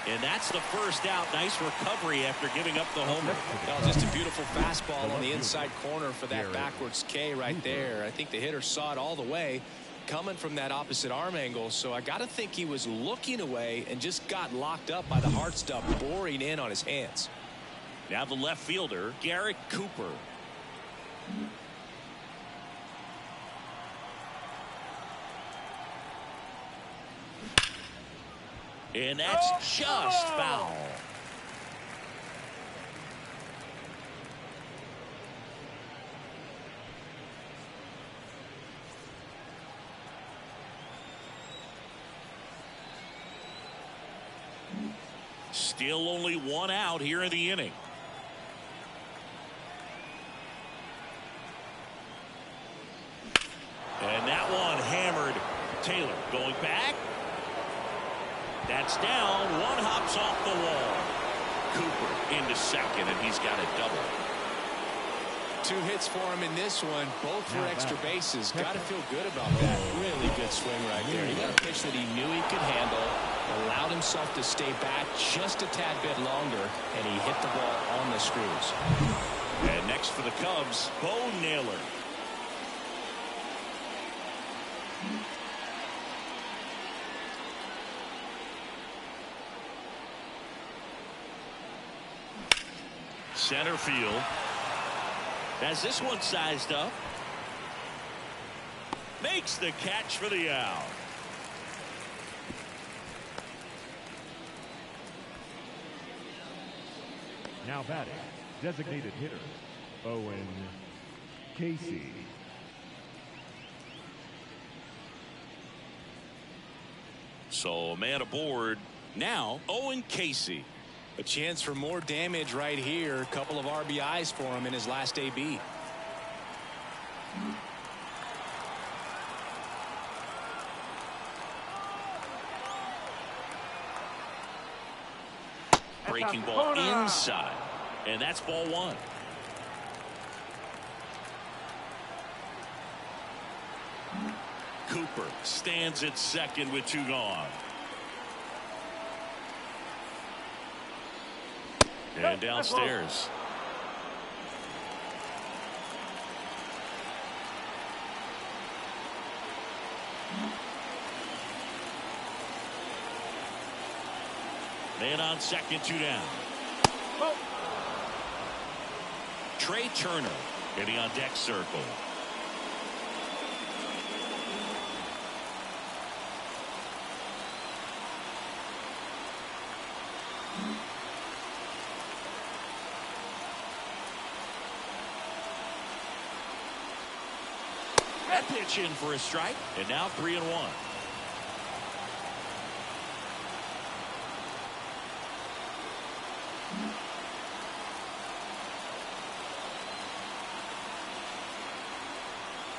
And that's the first out. Nice recovery after giving up the homer. Well, just a beautiful fastball on the inside corner for that backwards K right there. I think the hitter saw it all the way coming from that opposite arm angle. So I got to think he was looking away and just got locked up by the hard stuff boring in on his hands. Now the left fielder, Garrett Cooper. And that's just foul. Still only 1 out here in the inning. And that one hammered. Taylor going back. That's down. 1 hops off the wall. Cooper into second, and he's got a double. 2 hits for him in this one, both for extra bases. Got to feel good about that. Really good swing right there. He got a pitch that he knew he could handle, allowed himself to stay back just a tad bit longer, and he hit the ball on the screws. And next for the Cubs, Bo Naylor. Center field. As this one sized up. Makes the catch for the out. Now batting, designated hitter, Owen Casey. So a man aboard now, Owen Casey. A chance for more damage right here. A couple of RBIs for him in his last AB. Breaking ball inside. And that's ball 1. Cooper stands at second with 2 gone. And downstairs. Man on second, 2 down. Trey Turner getting on deck circle. That pitch in for a strike, and now 3-1.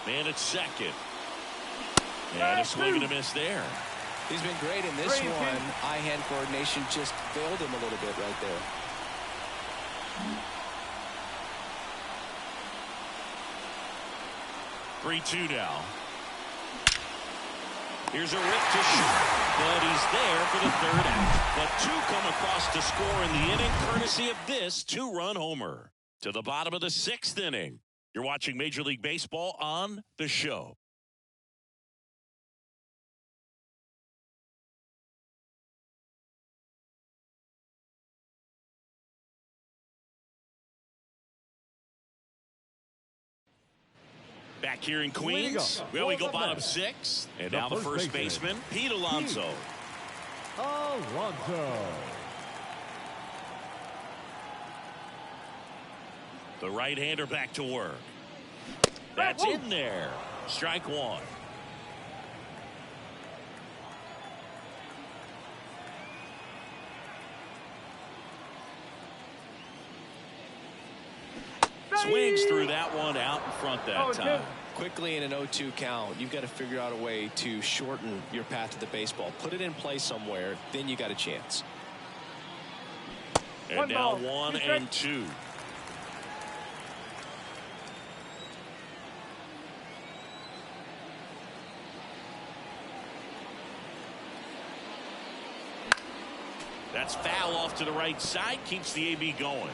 Man at second. And a swing and a miss there. He's been great in this one. Eye-hand coordination just failed him a little bit right there. Three-2 now. Here's a rip to short, but he's there for the 3rd out. But 2 come across to score in the inning, courtesy of this 2-run homer. To the bottom of the 6th inning. You're watching Major League Baseball on The Show. Back here in Queens, we go bottom 6. And now the first baseman, Pete Alonso. The right-hander back to work. That's in there. Strike 1. Swings through that one out in front that time. Quickly in an 0-2 count, you've got to figure out a way to shorten your path to the baseball. Put it in play somewhere, then you got a chance. And now 1-2. That's foul off to the right side, keeps the AB going.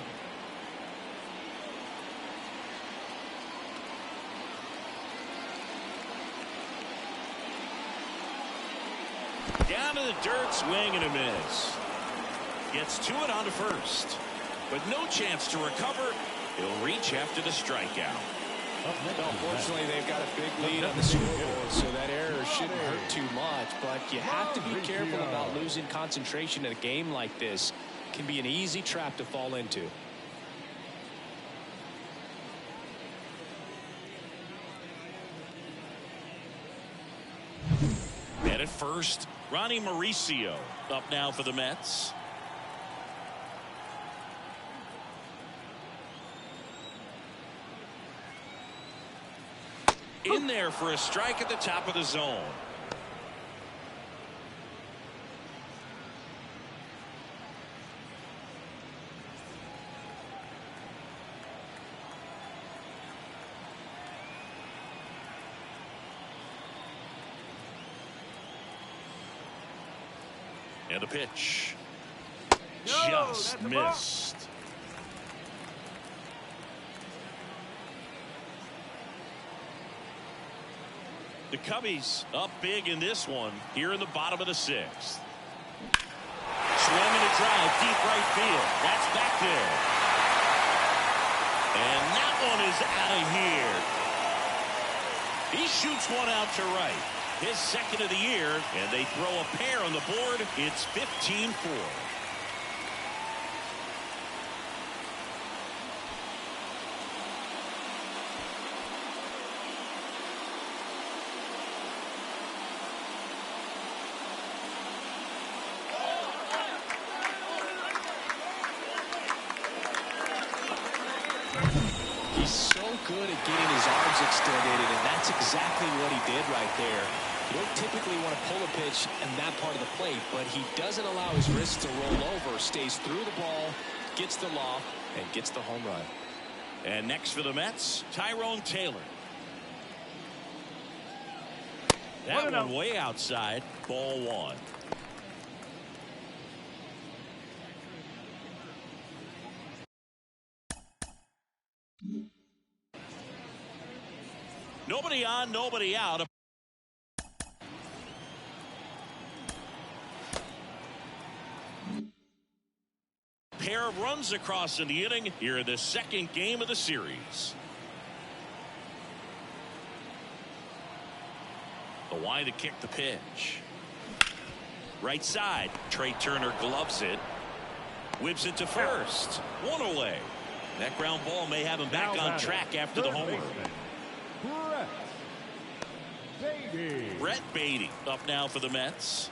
Down to the dirt, swing and a miss. Gets to it on to first. But no chance to recover. He'll reach after the strikeout. Unfortunately, they've got a big lead on the scoreboard, so that error shouldn't hurt too much. But you have to be careful about losing concentration in a game like this. It can be an easy trap to fall into. And at first, Ronnie Mauricio up now for the Mets. In there for a strike at the top of the zone. And the pitch. Just missed. The Cubbies up big in this one here in the bottom of the 6th. Swing and a drive deep right field. That's back there. And that one is out of here. He shoots one out to right. His 2nd of the year, and they throw a pair on the board. It's 15-4. He's so good at getting his arms extended, and that's exactly what he did right there. You don't typically want to pull a pitch in that part of the plate, but he doesn't allow his wrists to roll over, stays through the ball, gets the loft, and gets the home run. And next for the Mets, Tyrone Taylor. That one way outside. Ball one. Nobody on, nobody out. Pair of runs across in the inning here in the second game of the series. The wide to kick the pitch. Right side. Trey Turner gloves it. Whips it to first. One away. That ground ball may have him back on track after the homer. Brett Beatty up now for the Mets.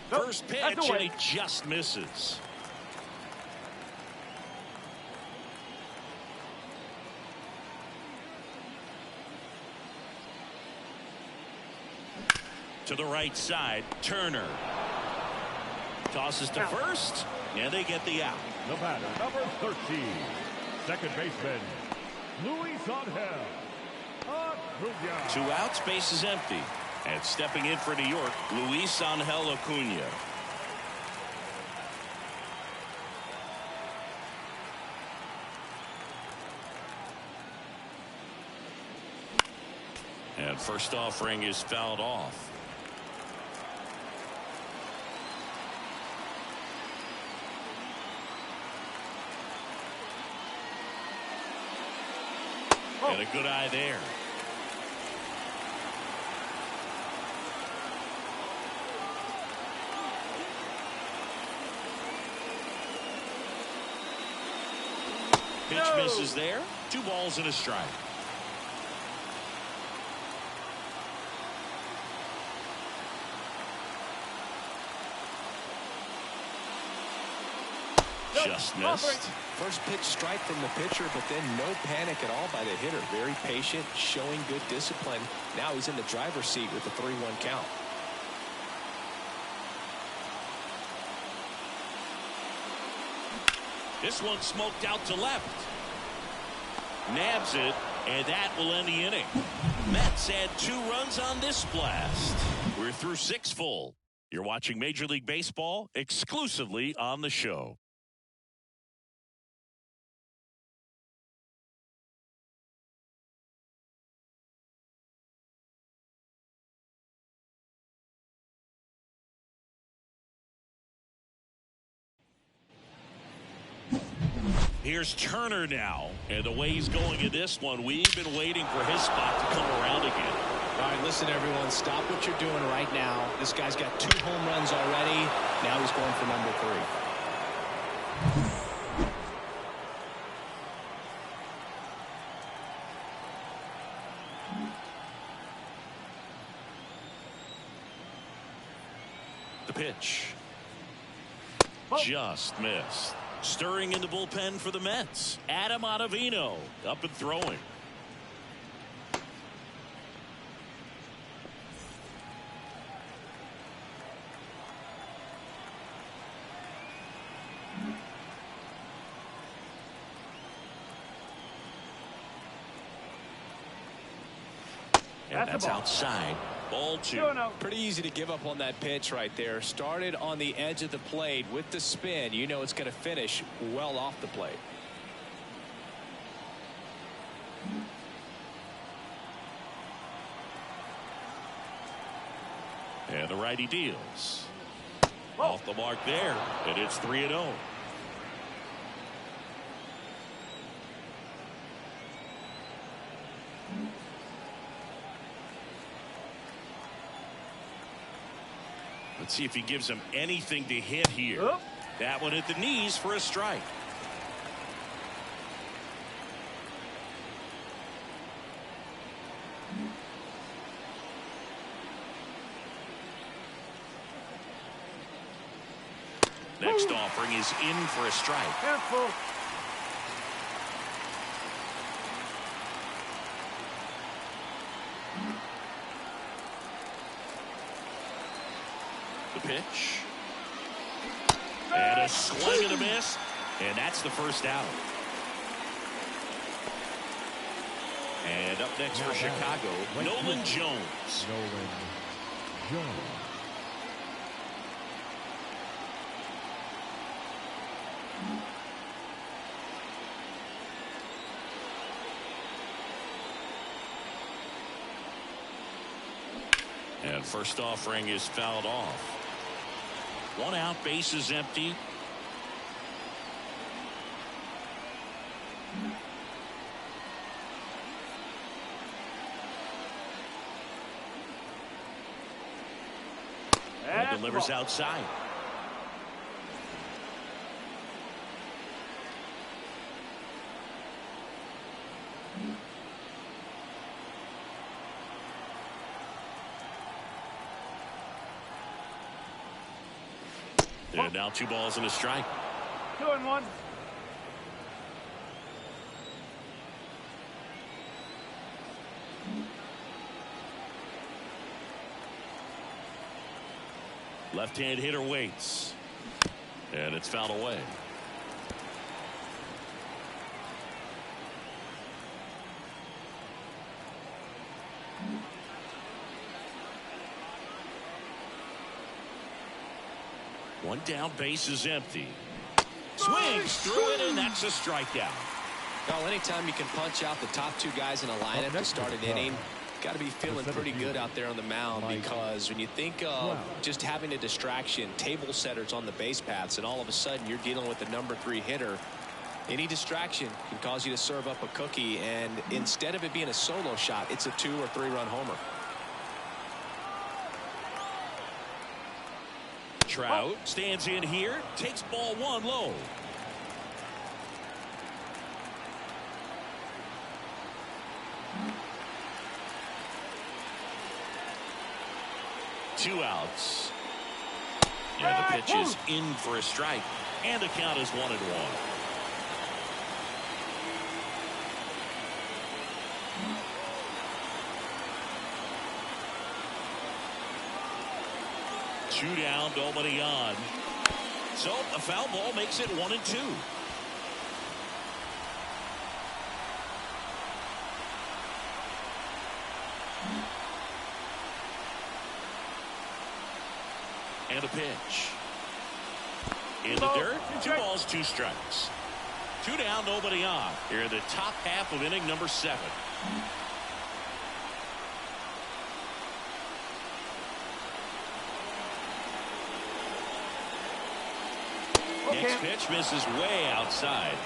First pitch, and he just misses. To the right side, Turner tosses to first, and they get the out. The batter, number 13, second baseman, Luis Angel Acuna. 2 outs, base is empty. And stepping in for New York, Luis Angel Acuna. And first offering is fouled off. And a good eye there. Pitch misses there. 2 balls and a strike. Just missed. First pitch strike from the pitcher, but then no panic at all by the hitter. Very patient, showing good discipline. Now he's in the driver's seat with the 3-1 count. This one smoked out to left. Nabs it, and that will end the inning. Mets had 2 runs on this blast. We're through 6 full. You're watching Major League Baseball exclusively on the show. Here's Turner now, and the way he's going in this one, we've been waiting for his spot to come around again. All right, listen, everyone, stop what you're doing right now. This guy's got 2 home runs already. Now he's going for number 3. The pitch. Just missed. Stirring in the bullpen for the Mets. Adam Ottavino up and throwing. And that's outside. Ball 2. Pretty easy to give up on that pitch right there. Started on the edge of the plate with the spin. You know it's going to finish well off the plate. And the righty deals. Off the mark there. And it's 3-0. Let's see if he gives him anything to hit here. That one at the knees for a strike. Next offering is in for a strike. Careful. The pitch. And a swing and a miss. And that's the first out. And up next for Chicago, Nolan Jones. Nolan Jones. And first offering is fouled off. 1 out, base is empty. And delivers outside. And now 2 balls and a strike. 2-1. Left-hand hitter waits. And it's fouled away. One down, base is empty. Swings through it, and that's a strikeout. Well, anytime you can punch out the top 2 guys in a lineup to start an inning, got to be feeling pretty good out there on the mound, because when you think of just having a distraction, table setters on the base paths, and all of a sudden you're dealing with the number 3 hitter, any distraction can cause you to serve up a cookie, and instead of it being a solo shot, it's a 2 or 3 run homer. Trout stands in here, takes ball 1 low. Two outs. And the pitch is in for a strike. And the count is 1-1. Two down, nobody on. So a foul ball makes it 1-2. And a pitch. In the dirt, 2 balls, 2 strikes. 2 down, nobody on. Here in the top half of inning number 7. Next pitch misses way outside.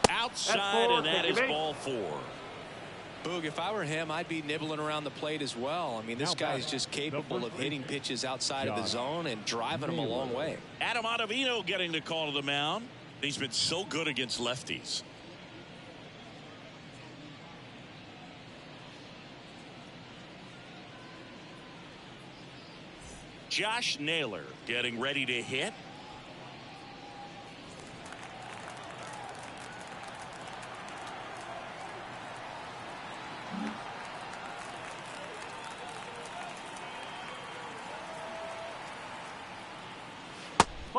Outside, and that is ball 4. Boog, if I were him, I'd be nibbling around the plate as well. I mean, this guy is just capable of hitting pitches outside of the zone and driving them a long way. Adam Ottavino getting the call to the mound. He's been so good against lefties. Josh Naylor getting ready to hit.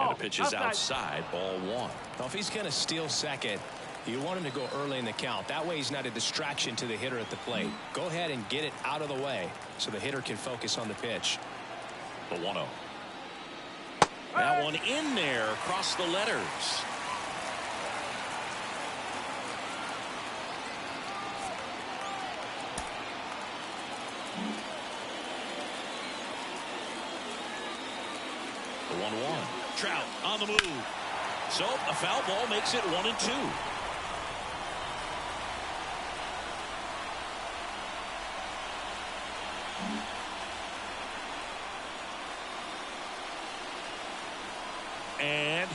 And the pitch is outside, ball 1. Well, if he's going to steal second, you want him to go early in the count. That way he's not a distraction to the hitter at the plate. Go ahead and get it out of the way so the hitter can focus on the pitch. The 1-0. That one in there across the letters. The 1-1. Trout on the move. So a foul ball makes it 1-2.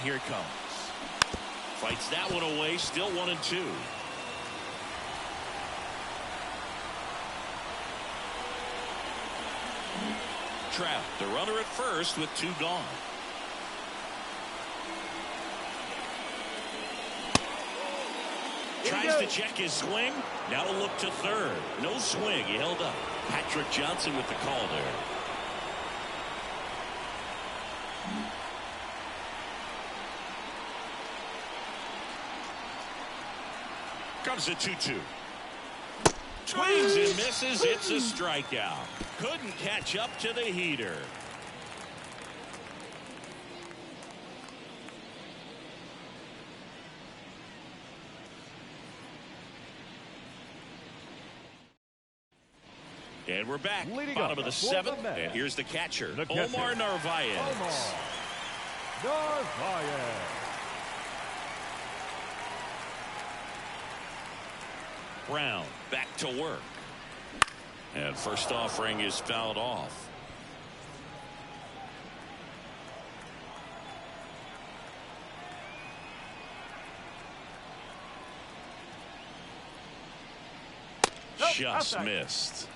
here it comes. Fights that one away. Still 1-2. Trapped. The runner at first with 2 gone. Tries to check his swing. Now to look to third. No swing. He held up. Patrick Johnson with the call there. Comes a 2-2. Swings and misses. It's a strikeout. Couldn't catch up to the heater. And we're back. Bottom of the 7th. And here's the catcher, Omar Narvaez. Brown back to work. And first offering is fouled off. Just missed.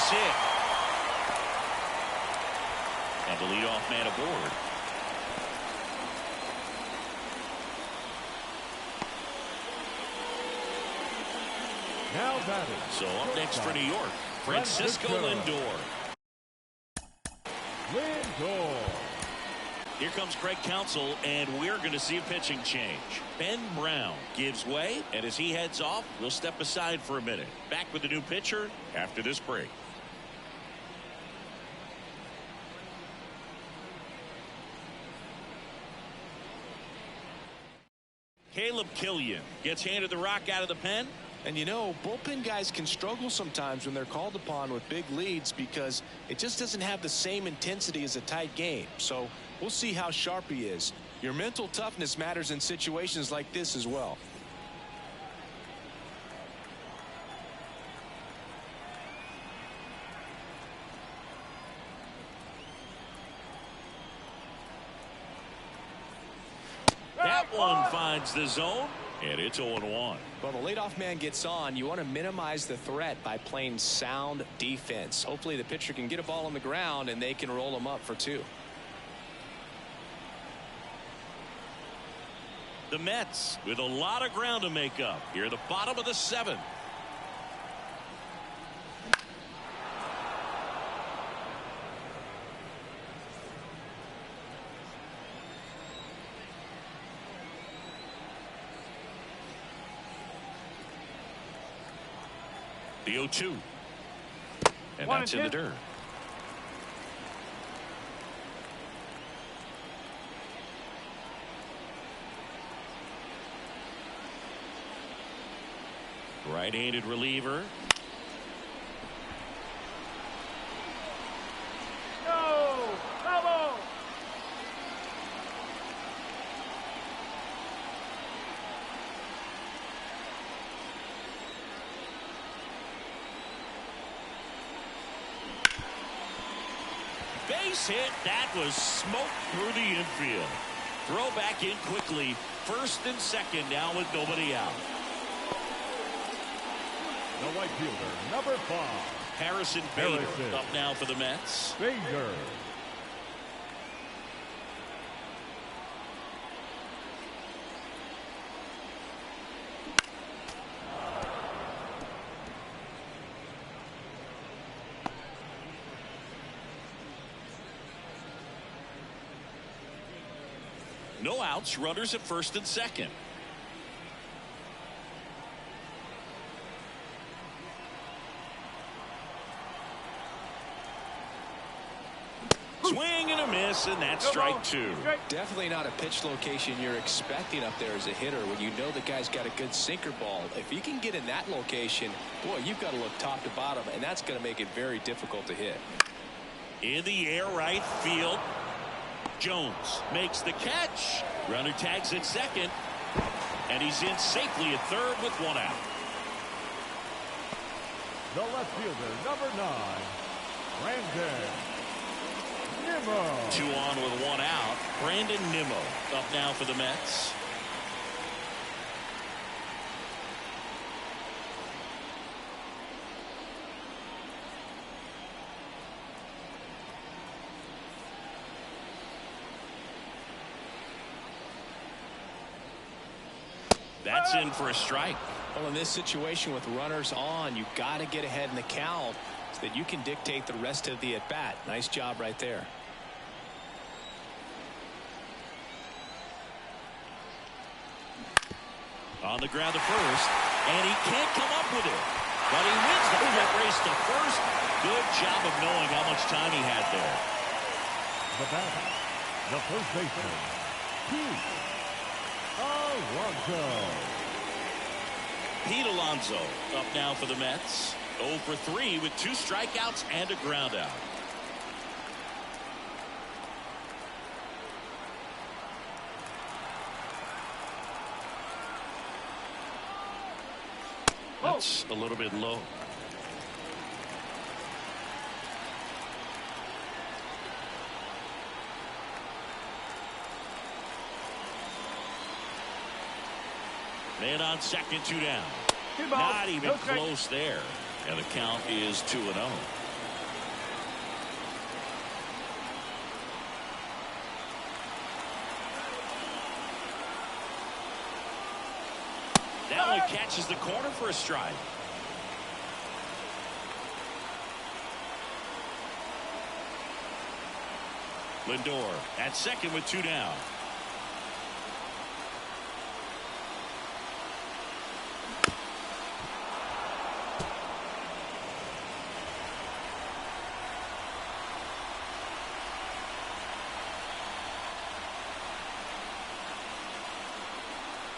Hit. And the leadoff man aboard. Now batting. So up next for New York, Francisco Lindor. Here comes Craig Counsell, and we're going to see a pitching change. Ben Brown gives way, and as he heads off, we'll step aside for a minute. Back with the new pitcher after this break. Caleb Killian gets handed the rock out of the pen. And you know, bullpen guys can struggle sometimes when they're called upon with big leads because it just doesn't have the same intensity as a tight game. So we'll see how sharp he is. Your mental toughness matters in situations like this as well. That one finds the zone, and it's 0-1. Well, the leadoff man gets on. You want to minimize the threat by playing sound defense. Hopefully the pitcher can get a ball on the ground and they can roll him up for 2. The Mets with a lot of ground to make up. Here at the bottom of the 7th. The 0-2. And that's in the dirt. Right-handed reliever. No! Bravo! Base hit. That was smoke through the infield. Throw back in quickly. First and second now with nobody out. The right fielder, number 5. Harrison Bader up now for the Mets. Bader. No outs, runners at first and second. Swing and a miss, and that's strike 2. Definitely not a pitch location you're expecting up there as a hitter when you know the guy's got a good sinker ball. If you can get in that location, boy, you've got to look top to bottom, and that's going to make it very difficult to hit. In the air, right field. Jones makes the catch. Runner tags at second. And he's in safely at third with one out. The left fielder, number 9, Brandon Nimmo. 2 on with 1 out. Brandon Nimmo up now for the Mets. That's in for a strike. Well, in this situation with runners on, you've got to get ahead in the count so that you can dictate the rest of the at-bat. Nice job right there. On the ground to first, and he can't come up with it. But he wins the foot race to first. Good job of knowing how much time he had there. The batter, the first baseman, Pete Alonso. Pete Alonso up now for the Mets. 0 for 3 with 2 strikeouts and a ground out. That's a little bit low. Man on second, 2 down. Not even close there. And the count is 2-0. That one catches the corner for a strike. Lindor at second with 2 down.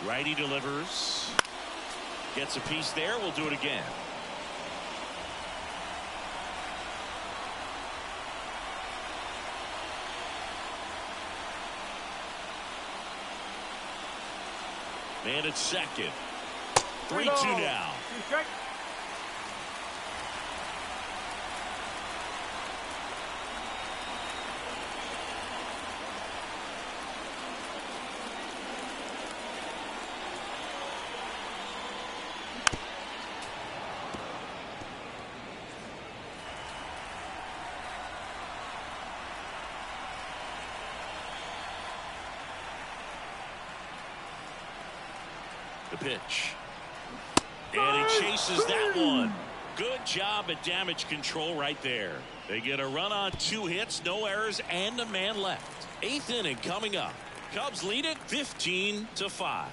Righty delivers. Gets a piece there. We'll do it again. Man at second. 3-2 now. The pitch. And he chases that one. Good job at damage control right there. They get a run on 2 hits, no errors, and a man left. 8th inning coming up. Cubs lead it 15-5.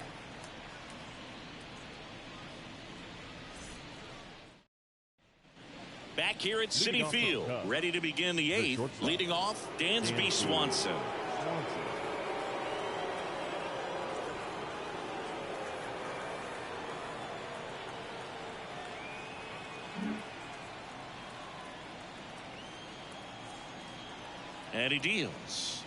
Back here at Citi Field, ready to begin the 8th. Leading off, Dansby Swanson. And he deals.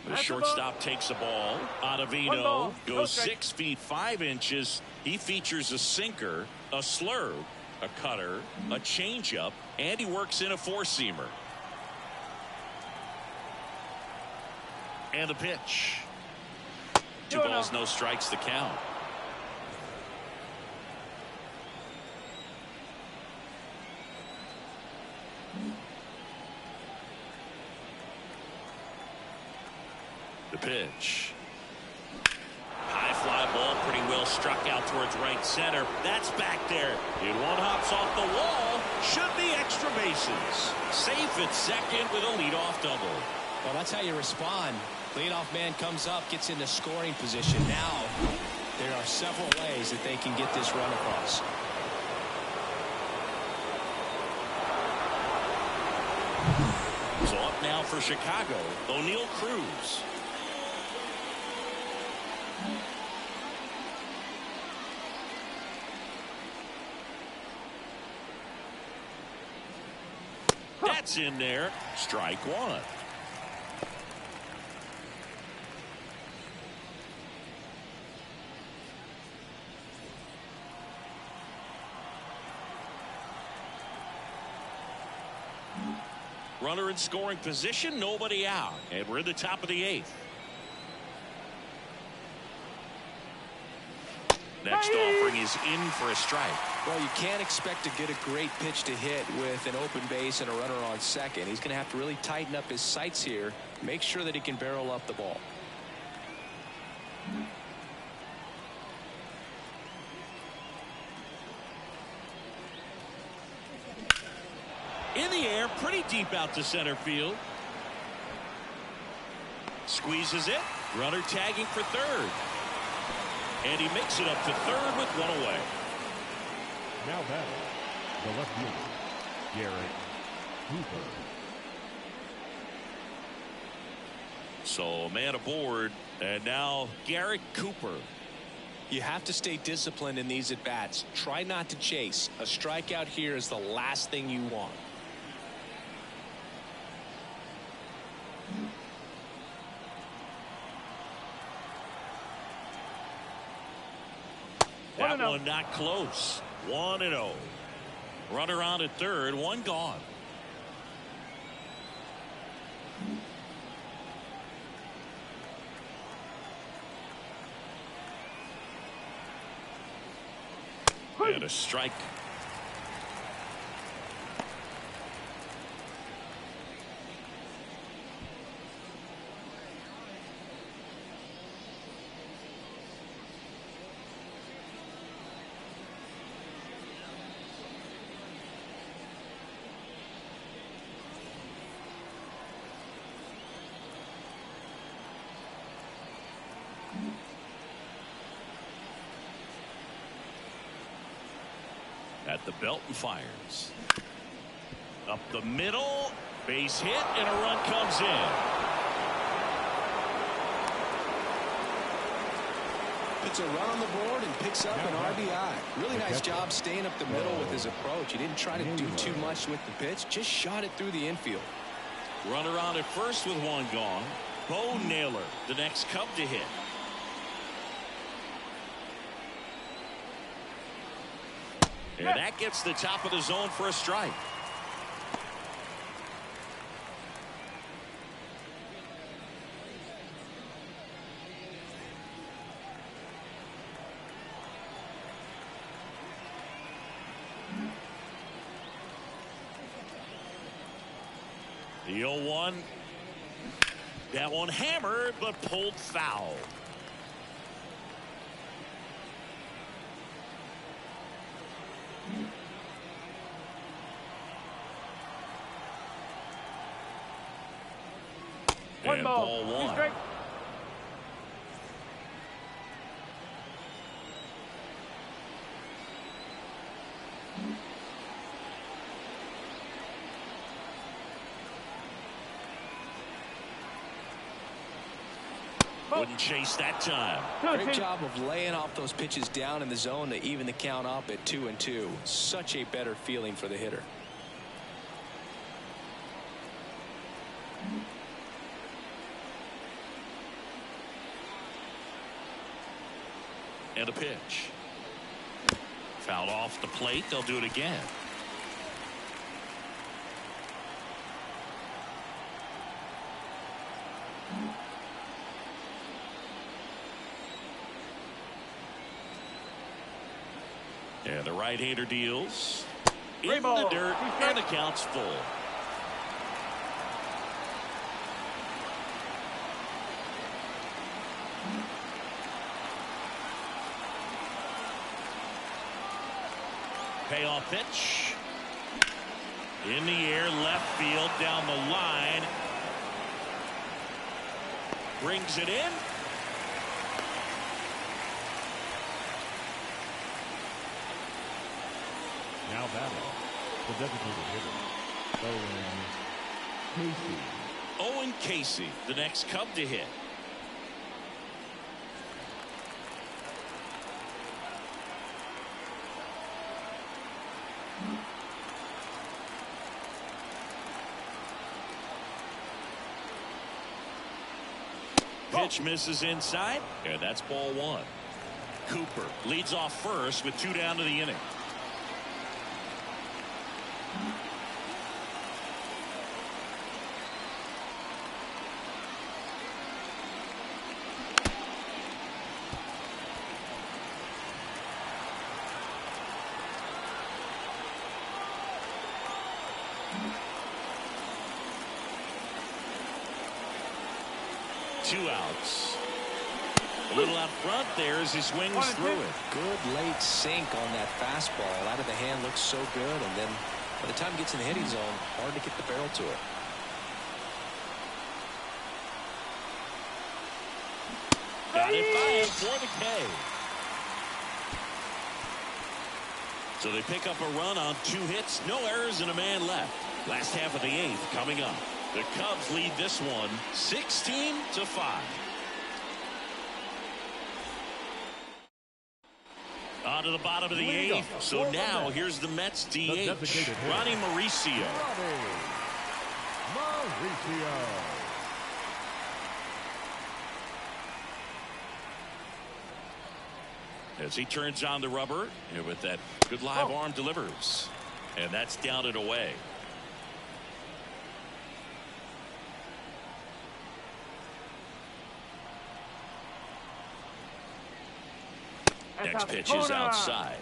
The shortstop takes the ball. Ottavino goes 6 feet 5 inches. He features a sinker, a slurve, a cutter, a changeup, and he works in a 4-seamer. And the pitch. 2 balls, no strikes, the count. The pitch. High fly ball, pretty well struck out towards right center. That's back there. And one hops off the wall. Should be extra bases. Safe at second with a leadoff double. Well, that's how you respond. Leadoff man comes up, gets into scoring position. Now, there are several ways that they can get this run across. So up now for Chicago, O'Neal Cruz. That's in there. Strike 1. Runner in scoring position, nobody out, and we're in the top of the 8th. Next offering is in for a strike. Well, you can't expect to get a great pitch to hit with an open base and a runner on second. He's going to have to really tighten up his sights here, make sure that he can barrel up the ball. In the air, pretty deep out to center field. Squeezes it. Runner tagging for third. And he makes it up to third with one away. Now batting, the left fielder, Garrett Cooper. So man aboard, and now Garrett Cooper. You have to stay disciplined in these at-bats. Try not to chase. A strikeout here is the last thing you want. That one not close. 1-0. Runner on at third, one gone. And a strike. At the belt and fires. Up the middle. Base hit and a run comes in. Puts a run on the board and picks up an RBI. Really nice job staying up the middle with his approach. He didn't try to do too much with the pitch. Just shot it through the infield. Runner on at first with one gone. Bo Naylor, the next Cub to hit. And that gets the top of the zone for a strike. The 0-1. That one hammered but pulled foul. And ball one. Wouldn't chase that time. Great job of laying off those pitches down in the zone to even the count up at 2-2. Such a better feeling for the hitter. And a pitch. Fouled off the plate. They'll do it again. And the right-hander deals in the dirt, and the count's full. Payoff pitch. In the air, left field, down the line. Brings it in. Now batting, the designated hitter, Owen Casey. Owen Casey, the next Cub to hit. Pitch misses inside, and that's ball one. Cooper leads off first with 2 down to the inning. 2 outs. A little out front there as he swings through it. Good late sink on that fastball. Out of the hand looks so good, and then by the time it gets in the hitting zone, hard to get the barrel to it. Got it by him for the K. So they pick up a run on 2 hits, no errors, and a man left. Last half of the 8th coming up. The Cubs lead this one 16-5. On to the bottom of the 8th. So now here's the Mets DH, Ronnie Mauricio. As he turns on the rubber, and with that good live arm delivers. And that's down and away. Next pitch is outside.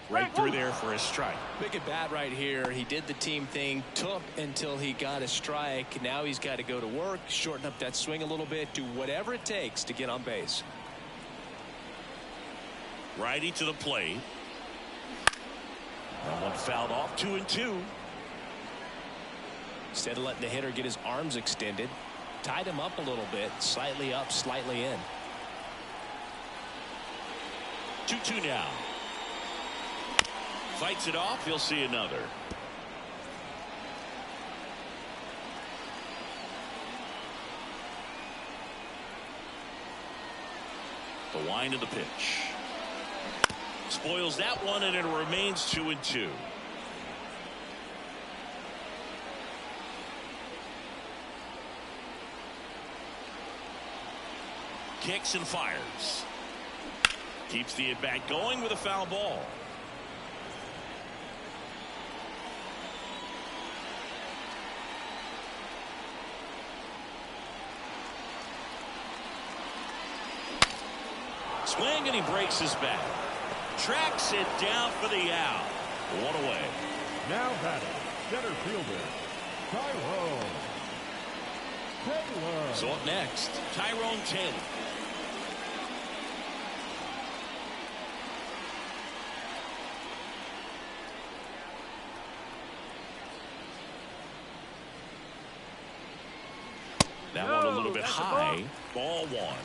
Right through there for a strike. Big at bat right here. He did the team thing, took until he got a strike. Now he's got to go to work, shorten up that swing a little bit, do whatever it takes to get on base. Righty to the plate. That one fouled off, 2-2. Instead of letting the hitter get his arms extended, tied him up a little bit, slightly up, slightly in. 2-2 now. Fights it off. He'll see another. The wind of the pitch. Spoils that one, and it remains 2-2. Kicks and fires. Keeps the at-bat going with a foul ball. Swing, and he breaks his back. Tracks it down for the out. 1 away. Now batting, center fielder, Tyrone Taylor. So up next, Tyrone Taylor. That one a little bit high. Ball 1.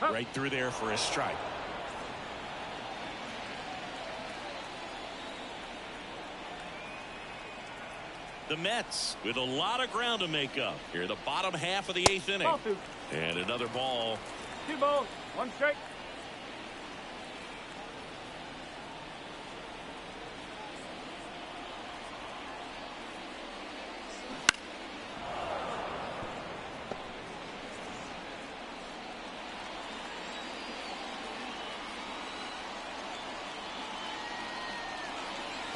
Right through there for a strike. The Mets with a lot of ground to make up here, the bottom half of the 8th inning. And another ball. 2 balls, 1 strike.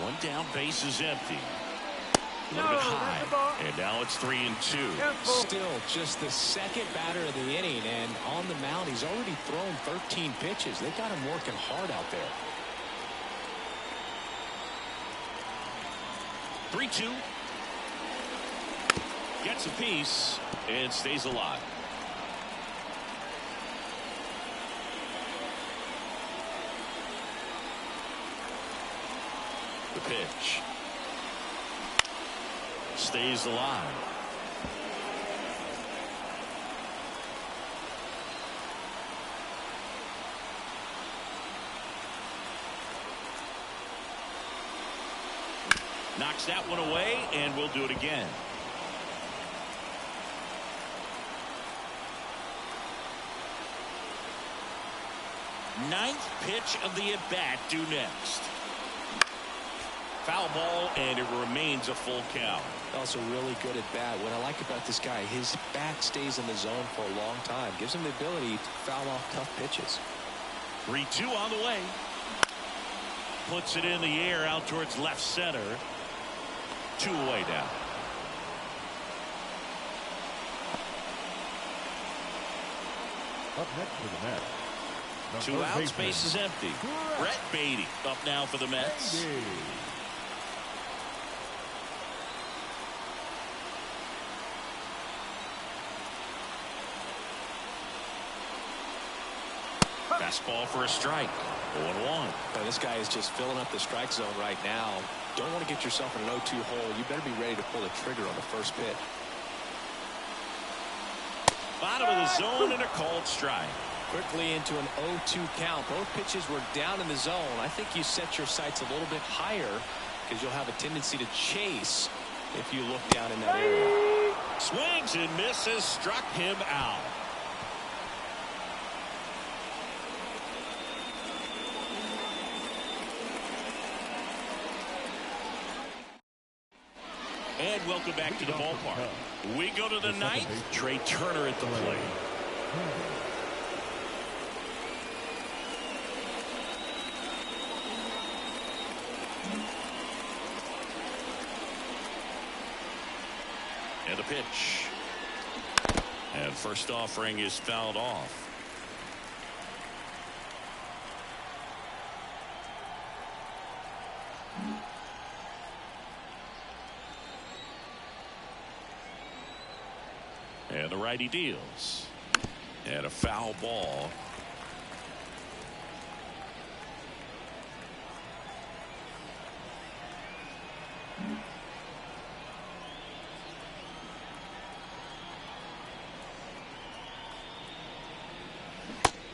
One down, base is empty. A little bit high. And now it's 3-2. Still just the second batter of the inning, and on the mound he's already thrown 13 pitches. They got him working hard out there. 3-2. Gets a piece and stays alive. The pitch. Stays alive. Knocks that one away, and we'll do it again. Ninth pitch of the at-bat due next. Foul ball, and it remains a full count. Also really good at bat. What I like about this guy, his bat stays in the zone for a long time. Gives him the ability to foul off tough pitches. 3-2 on the way. Puts it in the air out towards left center. 2 away now. Up next for the Mets. 2 outs, base is empty. Brett Beatty up now for the Mets. Fastball for a strike. 0-1. This guy is just filling up the strike zone right now. Don't want to get yourself in an 0-2 hole. You better be ready to pull the trigger on the first pitch. Bottom of the zone and a called strike. Quickly into an 0-2 count. Both pitches were down in the zone. I think you set your sights a little bit higher because you'll have a tendency to chase if you look down in that area. Swings and misses, struck him out. And welcome back to the ballpark. We go to the ninth. Trey Turner at the plate. And the pitch. And first offering is fouled off. And the righty deals. And a foul ball.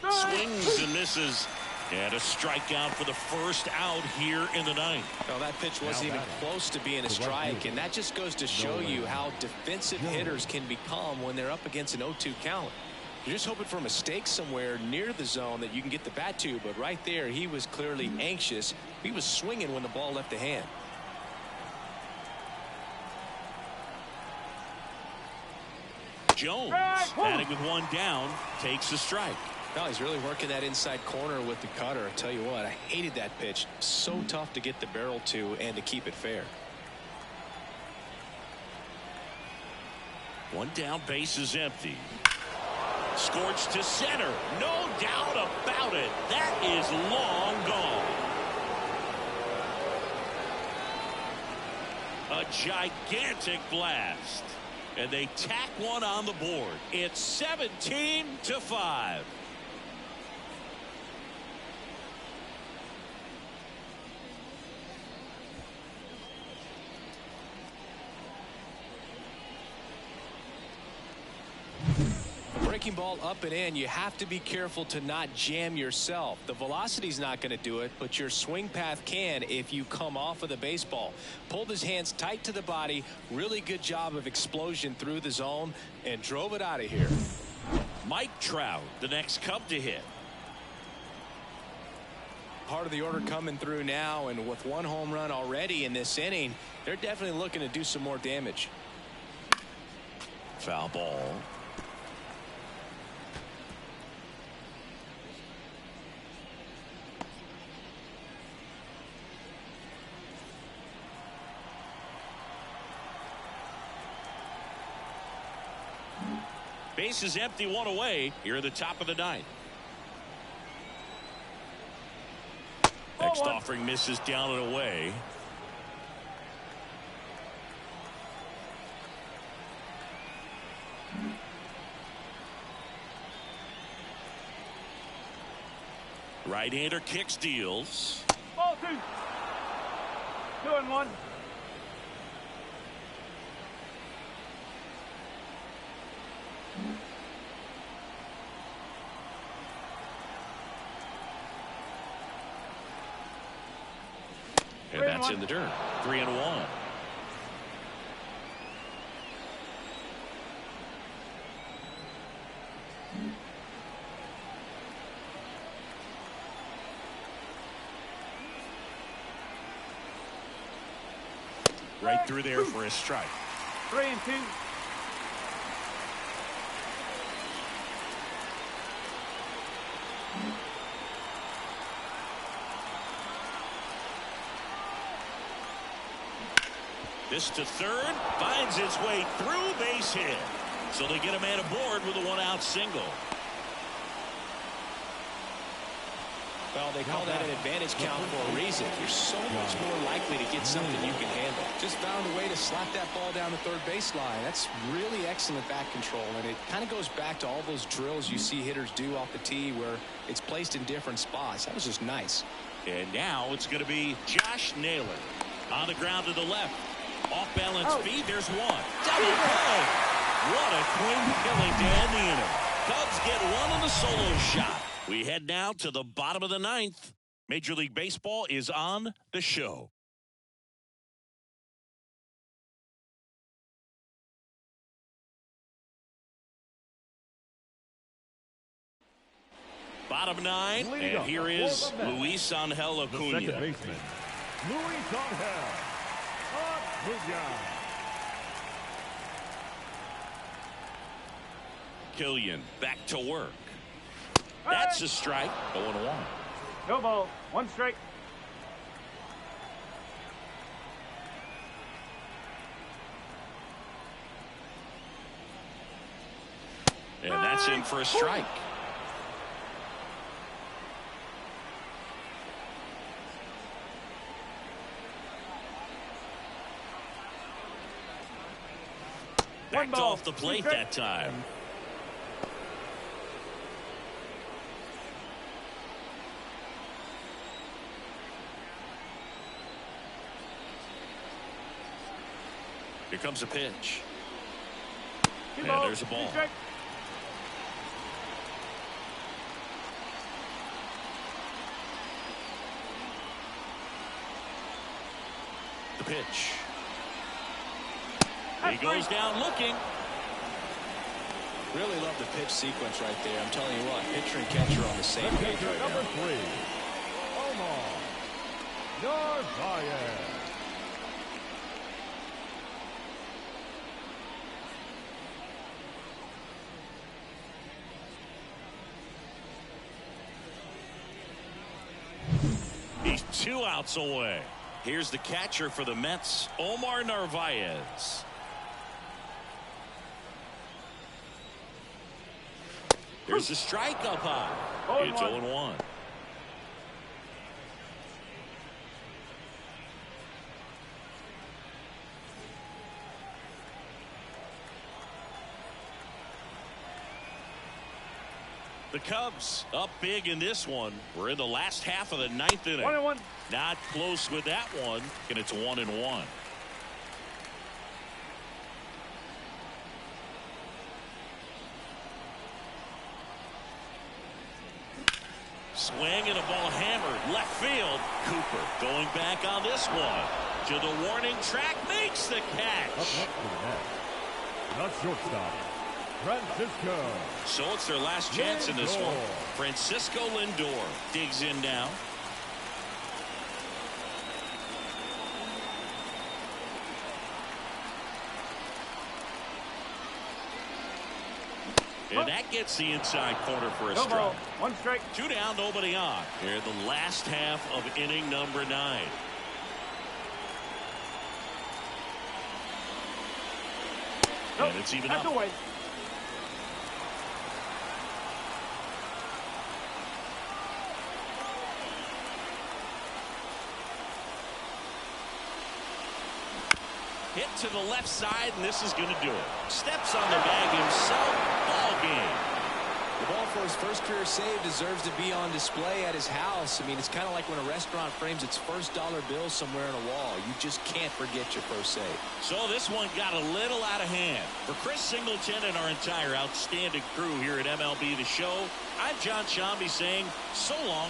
Swings and misses. And a strikeout for the first out here in the ninth. Well, that pitch wasn't even close to being a strike, and that just goes to show you how defensive hitters can become when they're up against an 0-2 count. You're just hoping for a mistake somewhere near the zone that you can get the bat to, but right there he was clearly anxious. He was swinging when the ball left the hand. Jones, batting with one down, takes a strike. Well, he's really working that inside corner with the cutter. I tell you what, I hated that pitch. So tough to get the barrel to and to keep it fair. One down, base is empty. Scorched to center. No doubt about it. That is long gone. A gigantic blast. And they tack one on the board. It's 17-5. Breaking ball up and in, you have to be careful to not jam yourself. The velocity's not going to do it, but your swing path can if you come off of the baseball. Pulled his hands tight to the body. Really good job of explosion through the zone and drove it out of here. Mike Trout, the next Cub to hit. Part of the order coming through now, and with one home run already in this inning, they're definitely looking to do some more damage. Foul ball. Base is empty, one away here at the top of the ninth. Next offering misses down and away. Right-hander kicks, deals. Ball 2. 2-1. And that's in the dirt. 3-1. Right through there for a strike. 3-2. This to third, finds its way through, base hit. So they get a man aboard with a one-out single. Well, they call that an advantage count for a reason. You're so much more likely to get something you can handle. Just found a way to slap that ball down the third baseline. That's really excellent bat control, and it kind of goes back to all those drills you see hitters do off the tee where it's placed in different spots. That was just nice. And now it's going to be Josh Naylor on the ground to the left. Off-balance feed. There's one. Double play. What a clean killing to end the inning. Cubs get one on the solo shot. We head now to the bottom of the ninth. Major League Baseball is on the show. Bottom nine, and here is Luis Angel Acuna. The second baseman, Luis Angel Acuna. Killian back to work. That's a strike. 0-1. No ball. 1 strike. And that's in for a strike. Backed off the plate that time. Here comes a pitch. And there's a ball. The pitch. He goes down looking. Really love the pitch sequence right there. I'm telling you what, pitcher and catcher on the same page right now. Number 3, Omar Narvaez. He's 2 outs away. Here's the catcher for the Mets, Omar Narvaez. There's a strike up high. It's 0-1. The Cubs up big in this one. We're in the last half of the 9th inning. 1-1. Not close with that one, and it's 1-1. Swing and a ball hammered left field. Cooper going back on this one to the warning track, makes the catch. Up next to the net, the shortstop, Francisco. So it's their last chance in this one. Francisco Lindor digs in now. And that gets the inside corner for a No strike. ball. 1 strike. 2 down, nobody on. Here the last half of inning number 9. Nope, And it's even that's up. away. Hit to the left side, and this is going to do it. Steps on the bag himself. Ball game. The ball for his first career save deserves to be on display at his house. I mean, it's kind of like when a restaurant frames its first dollar bill somewhere on a wall. You just can't forget your first save. So this one got a little out of hand. For Chris Singleton and our entire outstanding crew here at MLB The Show, I'm John Shambi saying so long.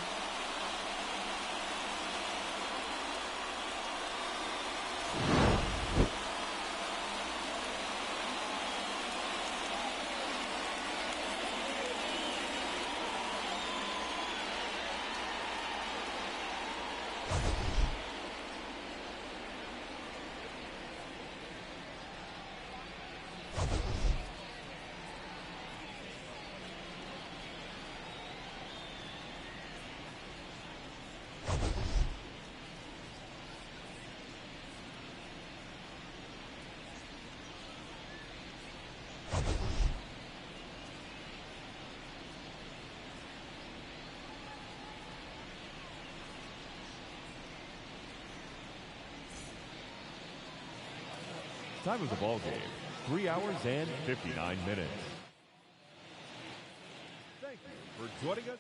Time of the ball game, 3 hours and 59 minutes. Thank you for joining us.